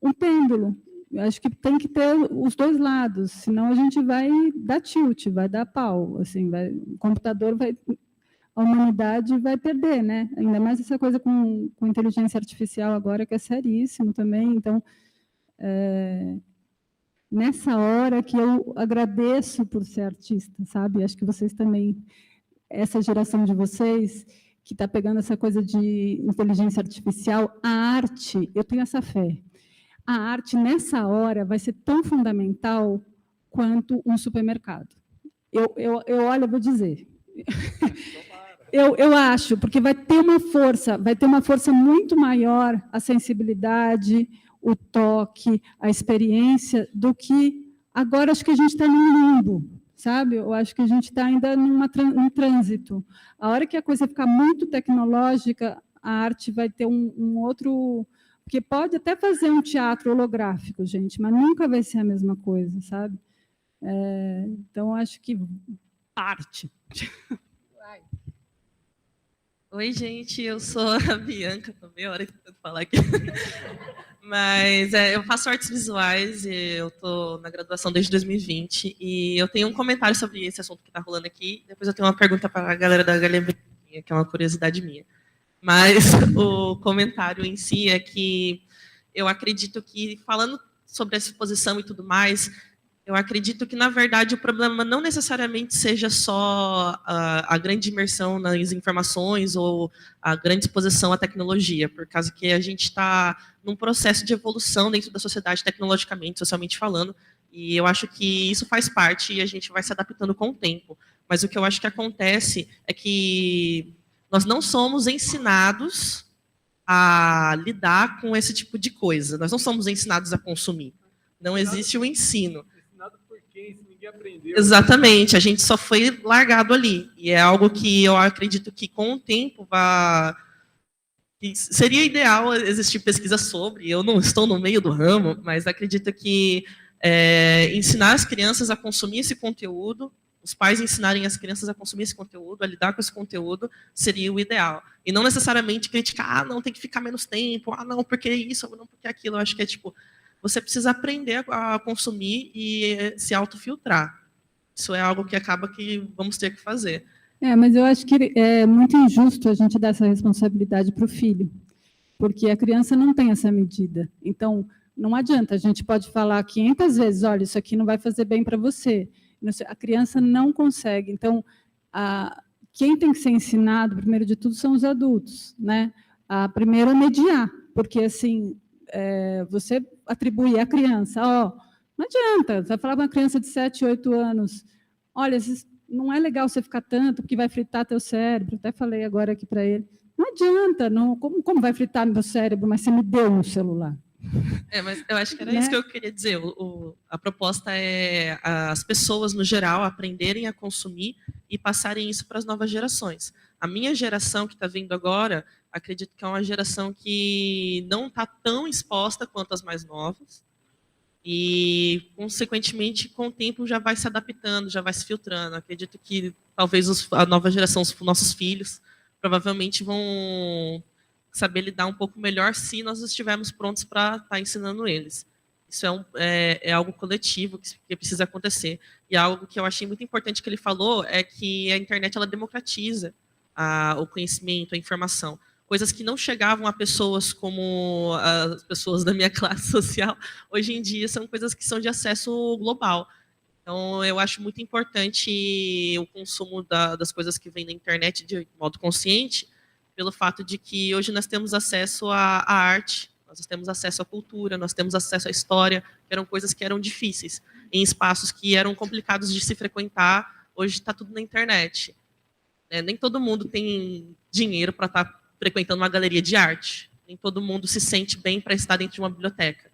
Speaker 2: Um pêndulo. Eu acho que tem que ter os dois lados, senão a gente vai dar tilt, vai dar pau, assim, o computador vai, a humanidade vai perder, né? Ainda mais essa coisa com inteligência artificial agora, que é seríssimo também. Então, nessa hora que eu agradeço por ser artista, sabe? Acho que vocês também, essa geração de vocês, que está pegando essa coisa de inteligência artificial, a arte, eu tenho essa fé. A arte, nessa hora, vai ser tão fundamental quanto um supermercado. Olha, vou dizer. Eu acho, porque vai ter uma força muito maior a sensibilidade, o toque, a experiência, do que agora. Acho que a gente está num limbo, sabe? Eu acho que a gente está ainda num trânsito. A hora que a coisa ficar muito tecnológica, a arte vai ter um outro... Porque pode até fazer um teatro holográfico, gente, mas nunca vai ser a mesma coisa, sabe? Então, acho que arte.
Speaker 9: Oi, gente, eu sou a Bianca também, a hora que eu tento falar aqui. Mas eu faço artes visuais, e eu estou na graduação desde 2020, e eu tenho um comentário sobre esse assunto que está rolando aqui, depois eu tenho uma pergunta para a galera da Galinha, que é uma curiosidade minha. Mas o comentário em si é que eu acredito que, falando sobre essa exposição e tudo mais, eu acredito que, na verdade, o problema não necessariamente seja só a grande imersão nas informações ou a grande exposição à tecnologia, por causa que a gente está num processo de evolução dentro da sociedade, tecnologicamente, socialmente falando, e eu acho que isso faz parte e a gente vai se adaptando com o tempo. Mas o que eu acho que acontece é que nós não somos ensinados a lidar com esse tipo de coisa. Nós não somos ensinados a consumir. Não existe o ensino.
Speaker 3: Ensinado por quem? Se ninguém aprendeu.
Speaker 9: Exatamente. A gente só foi largado ali. E é algo que eu acredito que, com o tempo, seria ideal existir pesquisa sobre. Eu não estou no meio do ramo, mas acredito que ensinar as crianças a consumir esse conteúdo, os pais ensinarem as crianças a consumir esse conteúdo, a lidar com esse conteúdo, seria o ideal. E não necessariamente criticar, não, tem que ficar menos tempo, não, porque isso, não, porque aquilo. Eu acho que você precisa aprender a consumir e se autofiltrar. Isso é algo que acaba que vamos ter que fazer.
Speaker 2: Mas eu acho que é muito injusto a gente dar essa responsabilidade para o filho, porque a criança não tem essa medida. Então, não adianta, a gente pode falar 500 vezes, olha, isso aqui não vai fazer bem para você. A criança não consegue. Então, quem tem que ser ensinado, primeiro de tudo, são os adultos, né? Primeiro, a mediar, porque, assim, você atribui à criança, não adianta, você vai falar com uma criança de 7, 8 anos, olha, não é legal você ficar tanto, porque vai fritar teu cérebro, até falei agora aqui para ele, não adianta, como vai fritar meu cérebro, mas você me deu um celular.
Speaker 9: Mas eu acho que era isso que eu queria dizer. A proposta é as pessoas, no geral, aprenderem a consumir e passarem isso para as novas gerações. A minha geração, que está vindo agora, acredito que é uma geração que não está tão exposta quanto as mais novas e, consequentemente, com o tempo já vai se adaptando, já vai se filtrando. Acredito que talvez a nova geração, os nossos filhos, provavelmente vão saber lidar um pouco melhor se nós estivermos prontos para estar ensinando eles. Isso é algo coletivo que precisa acontecer. E algo que eu achei muito importante que ele falou é que a internet ela democratiza o conhecimento, a informação. Coisas que não chegavam a pessoas como as pessoas da minha classe social, hoje em dia são coisas que são de acesso global. Então, eu acho muito importante o consumo das coisas que vêm na internet de modo consciente, pelo fato de que hoje nós temos acesso à arte, nós temos acesso à cultura, nós temos acesso à história, que eram coisas que eram difíceis, em espaços que eram complicados de se frequentar, hoje está tudo na internet. Nem todo mundo tem dinheiro para estar frequentando uma galeria de arte, nem todo mundo se sente bem para estar dentro de uma biblioteca.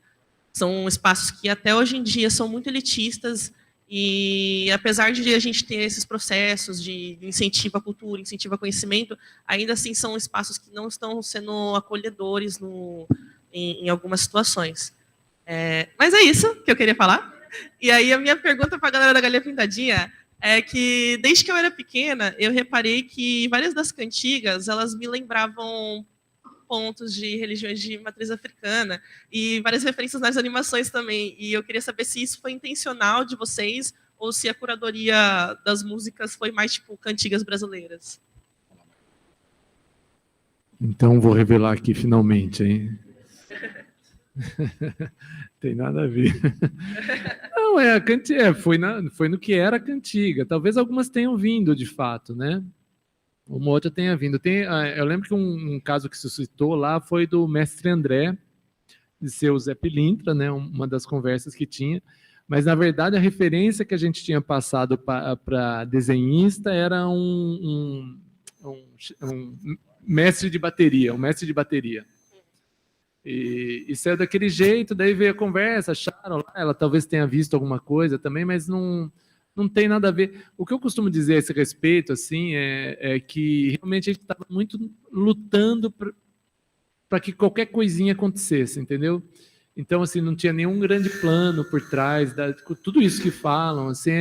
Speaker 9: São espaços que até hoje em dia são muito elitistas, e apesar de a gente ter esses processos de incentivo à cultura, incentivo ao conhecimento, ainda assim são espaços que não estão sendo acolhedores em algumas situações. Mas é isso que eu queria falar. E aí a minha pergunta para a galera da Galinha Pintadinha é que, desde que eu era pequena, eu reparei que várias das cantigas, elas me lembravam pontos de religiões de matriz africana e várias referências nas animações também. E eu queria saber se isso foi intencional de vocês ou se a curadoria das músicas foi mais tipo cantigas brasileiras.
Speaker 3: Então vou revelar aqui finalmente, hein? Tem nada a ver. Não, foi no que era a cantiga. Talvez algumas tenham vindo, de fato, né? Uma outra tenha vindo. Eu lembro que um caso que suscitou lá foi do mestre André, de ser o Zé Pilintra, né? Uma das conversas que tinha. Mas, na verdade, a referência que a gente tinha passado para desenhista era um mestre de bateria, E saiu daquele jeito, daí veio a conversa, acharam lá, ela talvez tenha visto alguma coisa também, mas não tem nada a ver. O que eu costumo dizer a esse respeito, assim, é que realmente a gente estava muito lutando para que qualquer coisinha acontecesse, entendeu? Então, assim, não tinha nenhum grande plano por trás, tudo isso que falam, assim,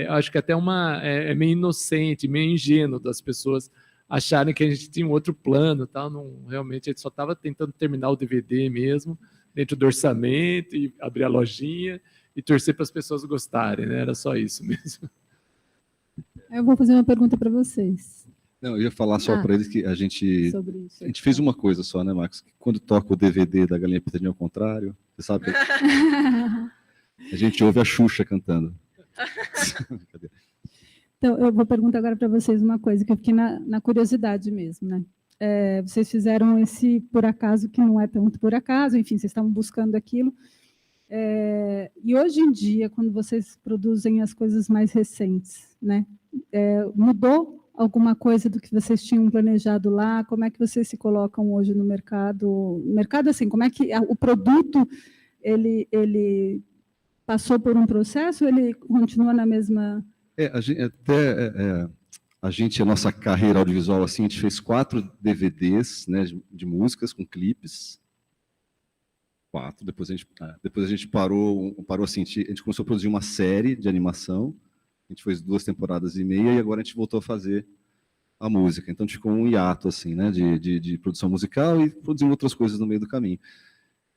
Speaker 3: acho que até é meio inocente, meio ingênuo das pessoas acharem que a gente tinha um outro plano, tal. Não, realmente a gente só estava tentando terminar o DVD mesmo, dentro do orçamento, e abrir a lojinha e torcer para as pessoas gostarem, né? Era só isso mesmo.
Speaker 2: Eu vou fazer uma pergunta para vocês.
Speaker 4: Não, eu ia falar só para eles que a gente
Speaker 2: Sobre isso.
Speaker 4: fez uma coisa só, né, Marcos? Quando toca o DVD da Galinha Pintadinha ao contrário, você sabe? A gente ouve a Xuxa cantando.
Speaker 2: Então, eu vou perguntar agora para vocês uma coisa, que eu fiquei na curiosidade mesmo, né? Vocês fizeram esse por acaso, que não é tanto por acaso, enfim, vocês estavam buscando aquilo. E hoje em dia, quando vocês produzem as coisas mais recentes, né? Mudou alguma coisa do que vocês tinham planejado lá? Como é que vocês se colocam hoje no mercado? Mercado, assim, como é que o produto, ele passou por um processo ou ele continua na mesma...
Speaker 4: A nossa carreira audiovisual, assim, a gente fez 4 DVDs, né, de músicas com clipes. 4, depois a gente parou assim, a gente começou a produzir uma série de animação, a gente fez 2 temporadas e meia, e agora a gente voltou a fazer a música. Então, ficou um hiato, assim, né, de produção musical e produzimos outras coisas no meio do caminho.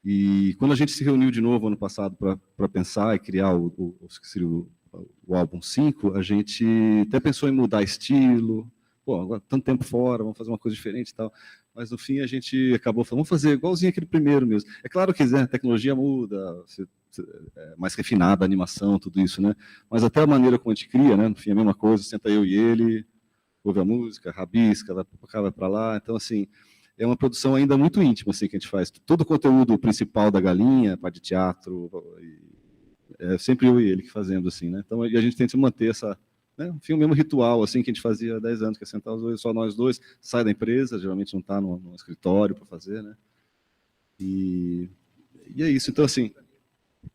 Speaker 4: E quando a gente se reuniu de novo ano passado para pensar e criar o álbum 5, a gente até pensou em mudar estilo. Pô, agora tanto tempo fora, vamos fazer uma coisa diferente e tal. Mas no fim a gente acabou falando, vamos fazer igualzinho aquele primeiro mesmo. É claro que a tecnologia muda, é mais refinada a animação, tudo isso, né? Mas até a maneira como a gente cria, né? No fim é a mesma coisa, senta eu e ele, ouve a música, rabisca, vai para cá, vai para lá. Então, assim, é uma produção ainda muito íntima, assim, que a gente faz. Todo o conteúdo principal da Galinha, parte de teatro, é sempre eu e ele que fazemos, assim, né? Então, e a gente tenta manter essa, né, enfim, o mesmo ritual, assim, que a gente fazia há 10 anos, que é sentar só nós dois, sai da empresa, geralmente não está no escritório para fazer, né? E é isso. Então, assim...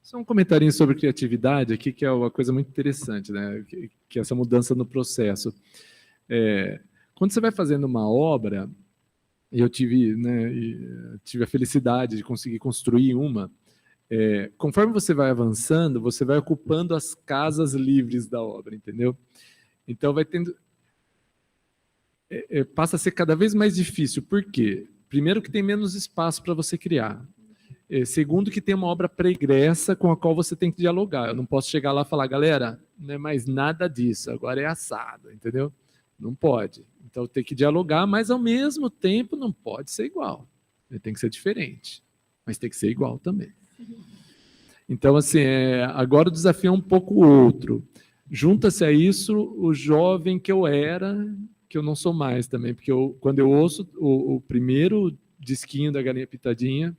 Speaker 3: Só um comentário sobre criatividade aqui, que é uma coisa muito interessante, né? Que é essa mudança no processo. Quando você vai fazendo uma obra, eu tive a felicidade de conseguir construir uma. Conforme você vai avançando, você vai ocupando as casas livres da obra, entendeu? Então vai tendo... passa a ser cada vez mais difícil. Por quê? Primeiro que tem menos espaço para você criar. Segundo que tem uma obra pregressa com a qual você tem que dialogar. Eu não posso chegar lá e falar, galera, não é mais nada disso, agora é assado, entendeu? Não pode. Então tem que dialogar, mas ao mesmo tempo não pode ser igual. Tem que ser diferente, mas tem que ser igual também. Então, assim, agora o desafio é um pouco outro. Junta-se a isso o jovem que eu era, que eu não sou mais também, porque quando eu ouço o primeiro disquinho da Galinha Pintadinha,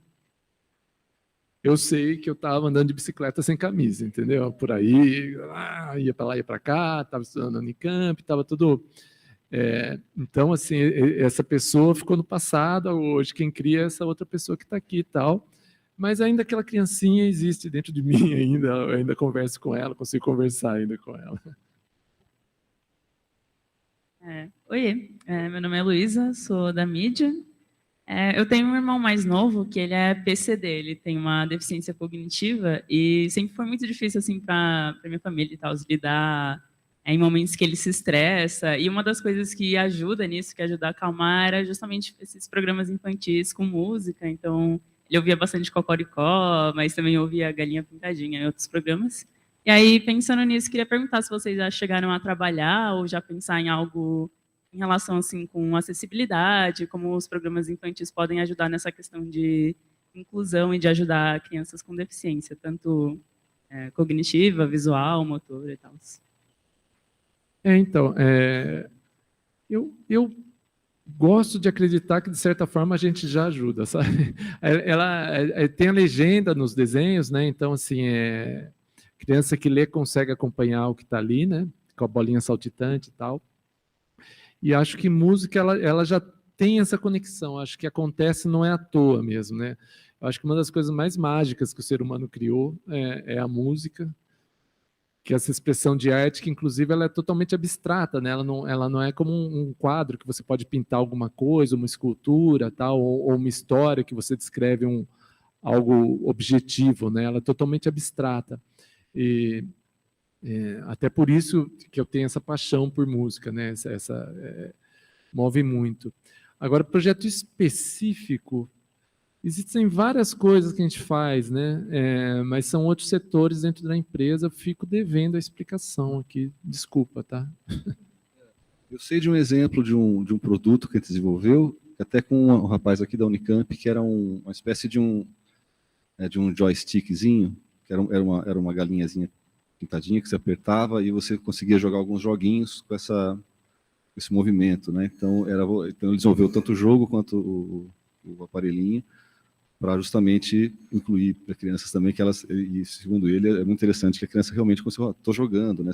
Speaker 3: eu sei que eu estava andando de bicicleta sem camisa, entendeu? Por aí, ia para lá, ia para cá, estava estudando na Unicamp, estava tudo... então, assim, essa pessoa ficou no passado, hoje quem cria é essa outra pessoa que está aqui e tal, mas ainda aquela criancinha existe dentro de mim ainda, eu ainda converso com ela, consigo conversar ainda com ela.
Speaker 10: Oi, meu nome é Luísa, sou da mídia. Eu tenho um irmão mais novo que ele é PCD, ele tem uma deficiência cognitiva e sempre foi muito difícil assim para minha família e tal lidar em momentos que ele se estressa. E uma das coisas que ajuda nisso, que ajuda a acalmar, era justamente esses programas infantis com música. Então, ele ouvia bastante Cocoricó, mas também ouvia Galinha Pintadinha em outros programas. E aí, pensando nisso, queria perguntar se vocês já chegaram a trabalhar ou já pensar em algo em relação assim com acessibilidade, como os programas infantis podem ajudar nessa questão de inclusão e de ajudar crianças com deficiência, tanto cognitiva, visual, motor e tal.
Speaker 3: Então, eu gosto de acreditar que, de certa forma, a gente já ajuda, sabe? Ela tem a legenda nos desenhos, né? Então, assim, criança que lê consegue acompanhar o que está ali, né? Com a bolinha saltitante e tal. E acho que música, ela já tem essa conexão. Acho que acontece não é à toa mesmo, né? Eu acho que uma das coisas mais mágicas que o ser humano criou é a música, que essa expressão de arte, que inclusive ela é totalmente abstrata, né? Ela não é como um quadro que você pode pintar alguma coisa, uma escultura, tal, ou uma história que você descreve algo objetivo, né? Ela é totalmente abstrata. E até por isso que eu tenho essa paixão por música, né? Move muito. Agora, projeto específico, existem várias coisas que a gente faz, né? Mas são outros setores dentro da empresa. Eu fico devendo a explicação aqui. Desculpa, tá?
Speaker 4: Eu sei de um exemplo de um produto que a gente desenvolveu, até com um rapaz aqui da Unicamp, que era uma espécie de um joystickzinho, que era uma galinhazinha pintadinha que você apertava e você conseguia jogar alguns joguinhos com esse movimento, né? Então ele desenvolveu tanto o jogo quanto o aparelhinho para justamente incluir para crianças também, que elas, e segundo ele, é muito interessante que a criança realmente conseguiu, estou jogando, né?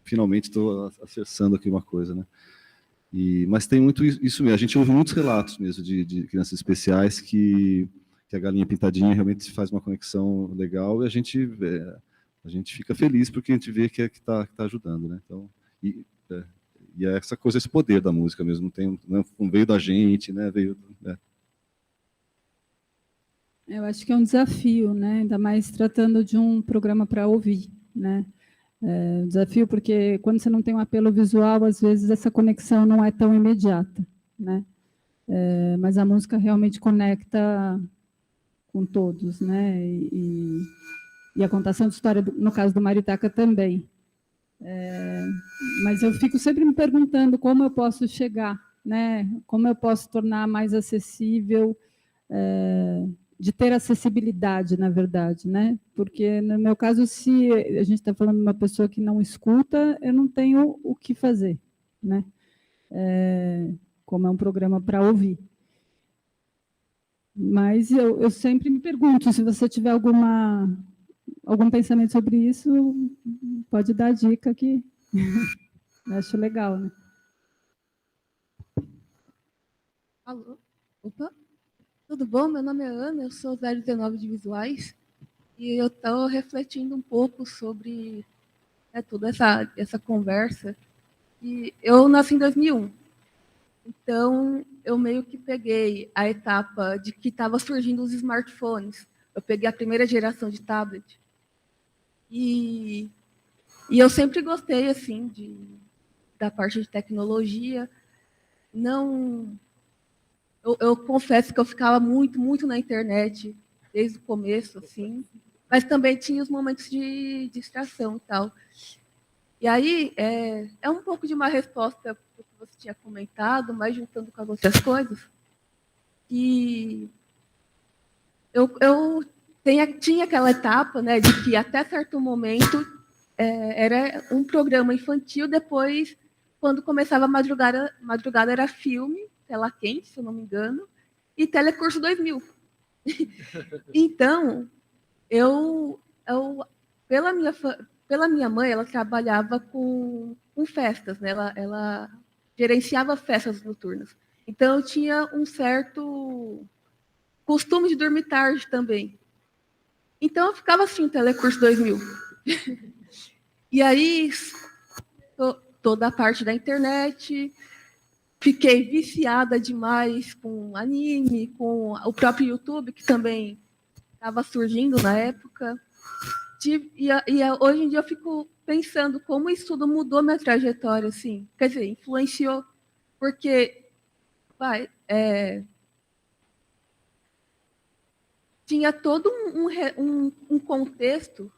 Speaker 4: Finalmente estou acessando aqui uma coisa, né? Mas tem muito isso mesmo. A gente ouve muitos relatos mesmo de crianças especiais que a galinha pintadinha realmente faz uma conexão legal e a gente fica feliz porque a gente vê que está ajudando, né? Então, e é essa coisa, esse poder da música mesmo, não veio da gente, né?
Speaker 2: Eu acho que é um desafio, né? Ainda mais tratando de um programa para ouvir, né? Desafio porque quando você não tem um apelo visual, às vezes essa conexão não é tão imediata, né? Mas a música realmente conecta com todos, né? E a contação de história, no caso do Maritaca, também. Mas eu fico sempre me perguntando como eu posso chegar, né? Como eu posso tornar mais acessível, de ter acessibilidade, na verdade, né? Porque, no meu caso, se a gente está falando de uma pessoa que não escuta, eu não tenho o que fazer, né? Como é um programa para ouvir. Mas eu sempre me pergunto, se você tiver algum pensamento sobre isso, pode dar dica que eu acho legal, né?
Speaker 11: Alô? Opa! Tudo bom? Meu nome é Ana, eu sou 019 de Visuais e eu estou refletindo um pouco sobre toda essa conversa. E eu nasci em 2001, então eu meio que peguei a etapa de que estava surgindo os smartphones. Eu peguei a primeira geração de tablet e eu sempre gostei assim da parte de tecnologia. Eu confesso que eu ficava muito, muito na internet desde o começo, assim, mas também tinha os momentos de distração e tal. E aí, é um pouco de uma resposta para o que você tinha comentado, mas juntando com as outras coisas, que eu tinha aquela etapa, né, de que até certo momento era um programa infantil, depois, quando começava a madrugada era filme, Tela Quente, se eu não me engano, e Telecurso 2000. Então, pela minha mãe, ela trabalhava com festas, né? Ela gerenciava festas noturnas. Então, eu tinha um certo costume de dormir tarde também. Então, eu ficava assim, o Telecurso 2000. E aí, toda a parte da internet, fiquei viciada demais com anime, com o próprio YouTube, que também estava surgindo na época. Hoje em dia eu fico pensando como isso tudo mudou minha trajetória, assim. Quer dizer, influenciou, porque tinha todo um contexto,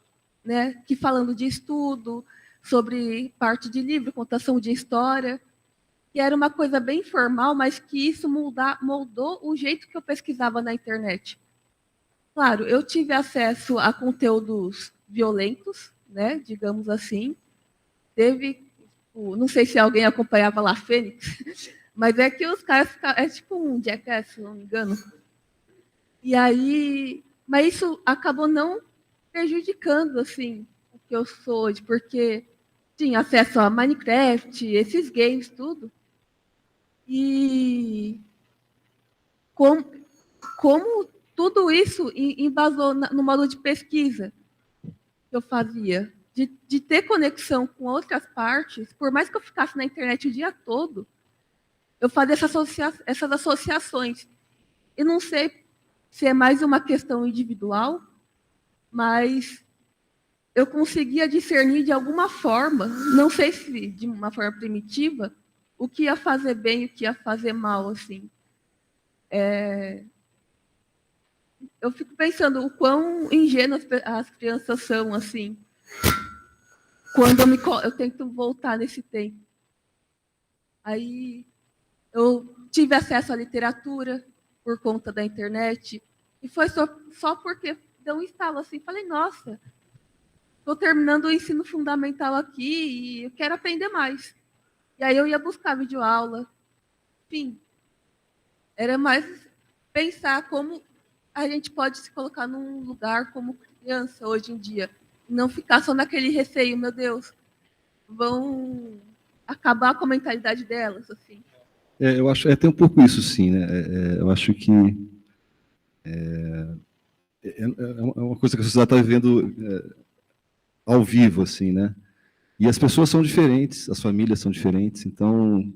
Speaker 11: né, que falando de estudo, sobre parte de livro, contação de história, que era uma coisa bem formal, mas que isso moldou o jeito que eu pesquisava na internet. Claro, eu tive acesso a conteúdos violentos, né, digamos assim. Não sei se alguém acompanhava lá Fênix, mas é que os caras é tipo um Jackass, se não me engano. E aí, mas isso acabou não prejudicando assim o que eu sou hoje, porque tinha acesso a Minecraft, esses games, tudo. E como tudo isso embasou no modo de pesquisa que eu fazia, de ter conexão com outras partes, por mais que eu ficasse na internet o dia todo, eu fazia essas associações. E não sei se é mais uma questão individual, mas eu conseguia discernir de alguma forma, não sei se de uma forma primitiva, o que ia fazer bem e o que ia fazer mal, assim. Eu fico pensando o quão ingênuas as crianças são, assim, quando eu tento voltar nesse tempo. Aí eu tive acesso à literatura por conta da internet, e foi só porque deu um estalo assim, falei, nossa, estou terminando o ensino fundamental aqui e eu quero aprender mais. E aí eu ia buscar videoaula, enfim, era mais pensar como a gente pode se colocar num lugar como criança hoje em dia, não ficar só naquele receio, meu Deus, vão acabar com a mentalidade delas, assim.
Speaker 4: Eu acho, tem um pouco isso, sim, né? Eu acho que é uma coisa que a sociedade está vivendo ao vivo, assim, né? E as pessoas são diferentes, as famílias são diferentes. Então,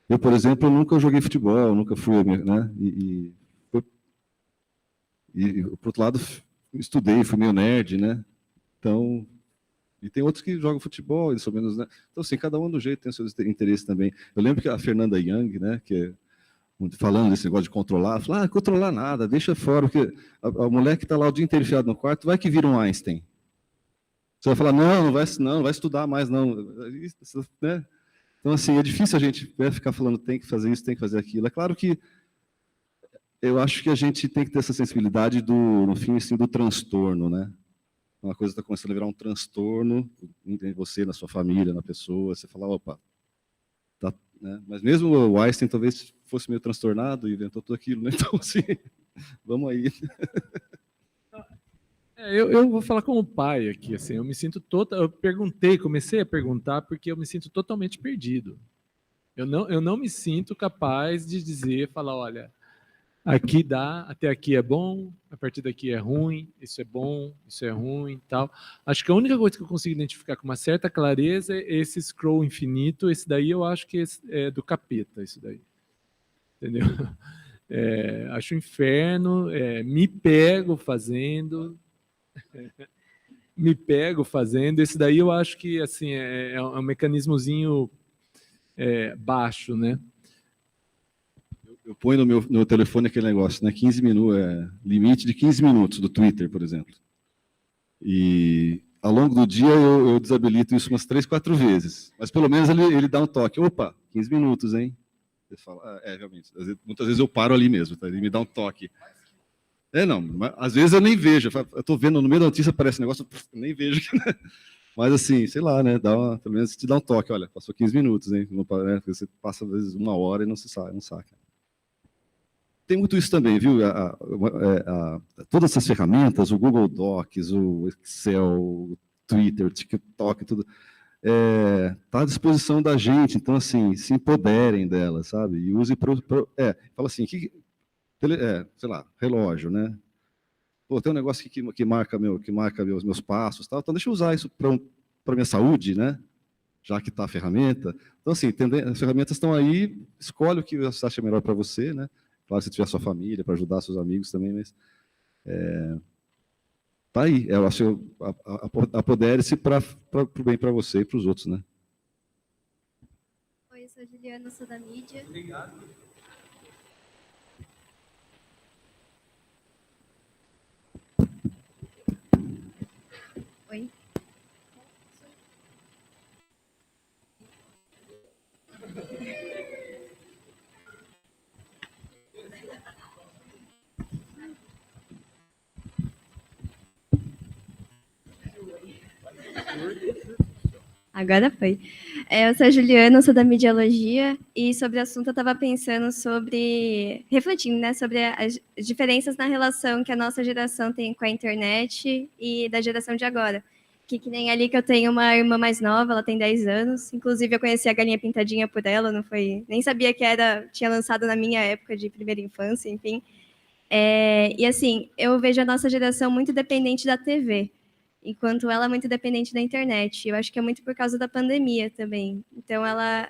Speaker 4: eu, por exemplo, nunca joguei futebol, nunca fui, né? Por outro lado, estudei, fui meio nerd, né? Então, e tem outros que jogam futebol, mais ou menos, né? Então, assim, cada um do jeito tem seus interesses também. Eu lembro que a Fernanda Young, né, que falando desse negócio de controlar, falou, controlar nada, deixa fora, porque a mulher que está lá o dia inteiro enfiado no quarto, vai que vira um Einstein. Você vai falar, não vai estudar mais, não. Né? Então, assim, é difícil a gente ficar falando, tem que fazer isso, tem que fazer aquilo. É claro que eu acho que a gente tem que ter essa sensibilidade no fim, assim, do transtorno, né? Uma coisa está começando a virar um transtorno em você, na sua família, na pessoa. Você fala, opa, tá, né? Mas mesmo o Einstein talvez fosse meio transtornado e inventou tudo aquilo, né? Então, assim, vamos aí.
Speaker 3: Eu vou falar como pai aqui, assim, eu me sinto comecei a perguntar porque eu me sinto totalmente perdido. Eu não me sinto capaz de falar, olha, aqui dá, até aqui é bom, a partir daqui é ruim, isso é bom, isso é ruim, tal. Acho que a única coisa que eu consigo identificar com uma certa clareza é esse scroll infinito. Esse daí eu acho que é do capeta, isso daí, entendeu? Acho um inferno, me pego fazendo. Esse daí eu acho que assim é um mecanismozinho baixo, né?
Speaker 4: Eu ponho no meu telefone aquele negócio, né? 15 minutos, limite de 15 minutos do Twitter, por exemplo. E ao longo do dia eu desabilito isso umas 3, 4 vezes. Mas pelo menos ele dá um toque. Opa, 15 minutos, hein? Você fala, realmente. Muitas vezes eu paro ali mesmo, tá? Ele me dá um toque. Não, às vezes eu nem vejo. Eu estou vendo, no meio da notícia aparece um negócio, eu nem vejo. Né? Mas assim, sei lá, né? Pelo menos te dá um toque. Olha, passou 15 minutos, hein? Você passa às vezes 1 hora e não saca. Tem muito isso também, viu? Todas essas ferramentas, o Google Docs, o Excel, o Twitter, o TikTok, tudo, está à disposição da gente. Então, assim, se empoderem delas, sabe? E use fala assim, sei lá, relógio, né? Pô, tem um negócio que marca meus passos, tal. Então deixa eu usar isso para minha saúde, né? Já que está a ferramenta. Então, assim, as ferramentas estão aí, escolhe o que você acha melhor para você, né? Claro, se tiver sua família, para ajudar seus amigos também, mas tá aí. Eu acho apodere-se para o bem para você e para os outros, né?
Speaker 12: Oi, eu sou a Juliana, sou da mídia.
Speaker 3: Obrigado.
Speaker 12: Oi. Agora foi. Eu sou a Juliana, sou da Mediologia, e sobre o assunto eu estava pensando refletindo, né, sobre as diferenças na relação que a nossa geração tem com a internet e da geração de agora. Que nem ali que eu tenho uma irmã mais nova, ela tem 10 anos, inclusive eu conheci a Galinha Pintadinha por ela, nem sabia que tinha lançado na minha época de primeira infância, enfim. E assim, eu vejo a nossa geração muito dependente da TV, enquanto ela é muito dependente da internet. Eu acho que é muito por causa da pandemia também. Então, ela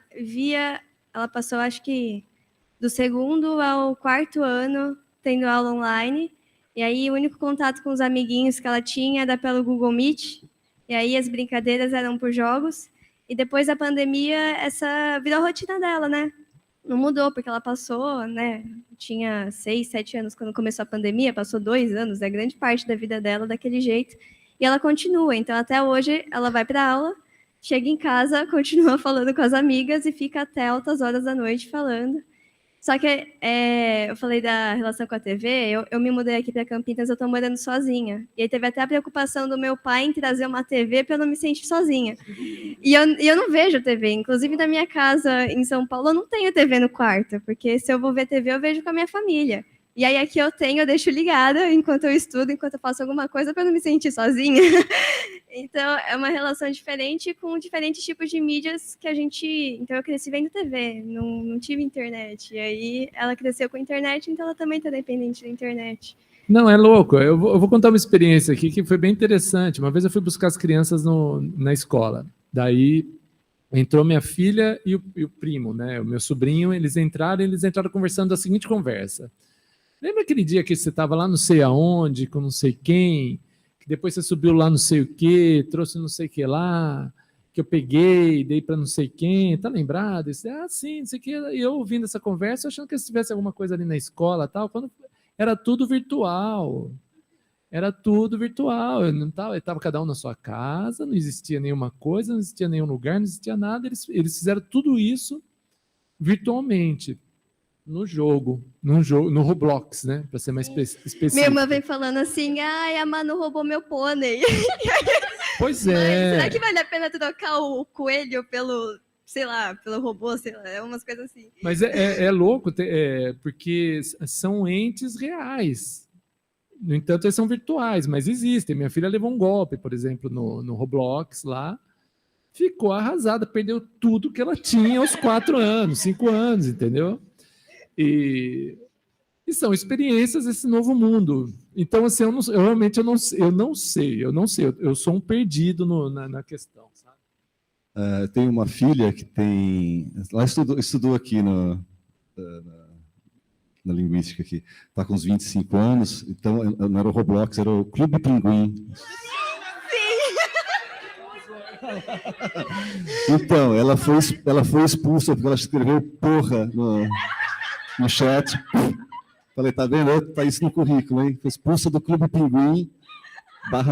Speaker 12: passou, acho que, do 2º ao 4º ano tendo aula online, e aí o único contato com os amiguinhos que ela tinha era pelo Google Meet, e aí as brincadeiras eram por jogos, e depois da pandemia, essa virou a rotina dela, né? Não mudou, porque ela passou, né? Tinha 6, 7 anos quando começou a pandemia, passou 2 anos, é grande parte da vida dela daquele jeito, e ela continua. Então, até hoje, ela vai para aula, chega em casa, continua falando com as amigas e fica até altas horas da noite falando. Só que eu falei da relação com a TV, eu me mudei aqui para Campinas, eu estou morando sozinha. E aí teve até a preocupação do meu pai em trazer uma TV para eu não me sentir sozinha. E eu não vejo TV. Inclusive, na minha casa em São Paulo, eu não tenho TV no quarto, porque se eu vou ver TV, eu vejo com a minha família. E aí, aqui eu deixo ligada enquanto eu estudo, enquanto eu faço alguma coisa, para não me sentir sozinha. Então, é uma relação diferente com diferentes tipos de mídias que a gente... Então, eu cresci vendo TV, não tive internet. E aí, ela cresceu com internet, então ela também está dependente da internet.
Speaker 3: Não, é louco. Eu vou contar uma experiência aqui que foi bem interessante. Uma vez eu fui buscar as crianças na escola. Daí, entrou minha filha e o primo, né? O meu sobrinho, eles entraram conversando da seguinte conversa. Lembra aquele dia que você estava lá não sei aonde, com não sei quem, que depois você subiu lá não sei o quê, trouxe não sei o que lá, que eu peguei, dei para não sei quem, tá lembrado? Disse, sim, não sei o que. E eu ouvindo essa conversa, achando que se tivesse alguma coisa ali na escola, tal, quando era tudo virtual. Era tudo virtual. Eu estava cada um na sua casa, não existia nenhuma coisa, não existia nenhum lugar, não existia nada. Eles fizeram tudo isso virtualmente. No Roblox, né? Para ser mais específico.
Speaker 12: Minha irmã vem falando assim, a Manu roubou meu pônei.
Speaker 3: Pois
Speaker 12: Mãe,
Speaker 3: é.
Speaker 12: será que vale a pena trocar o coelho pelo, sei lá, pelo robô, sei lá, umas coisas assim.
Speaker 3: Mas é louco, porque são entes reais. No entanto, eles são virtuais, mas existem. Minha filha levou um golpe, por exemplo, no Roblox lá, ficou arrasada, perdeu tudo que ela tinha aos 4 anos, 5 anos, entendeu? E são experiências desse novo mundo. Então, assim, realmente eu não sei. Eu sou um perdido na questão, sabe?
Speaker 4: Tenho uma filha que ela estudou aqui na linguística aqui, está com uns 25 anos, então não era o Roblox, era o Clube Pinguim. Então, ela foi expulsa porque ela escreveu porra no chat. Falei, tá vendo? Tá isso no currículo, hein? Foi expulsa do Clube Pinguim,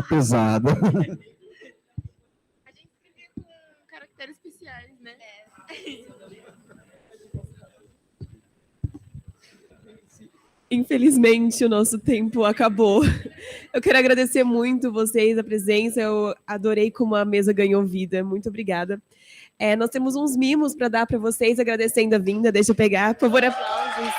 Speaker 4: /pesada.
Speaker 5: A gente escrevia com caracteres especiais, né?
Speaker 1: Infelizmente, o nosso tempo acabou. Eu quero agradecer muito vocês, a presença. Eu adorei como a mesa ganhou vida. Muito obrigada. Nós temos uns mimos para dar para vocês, agradecendo a vinda. Deixa eu pegar, por favor, aplausos.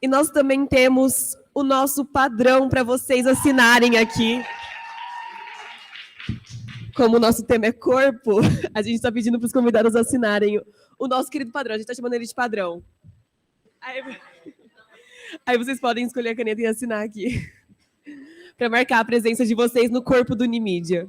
Speaker 1: E nós também temos o nosso padrão para vocês assinarem aqui. Como o nosso tema é corpo, a gente está pedindo para os convidados assinarem o nosso querido padrão. A gente está chamando ele de padrão. Aí vocês podem escolher a caneta e assinar aqui. para marcar a presença de vocês no corpo do Unimídia.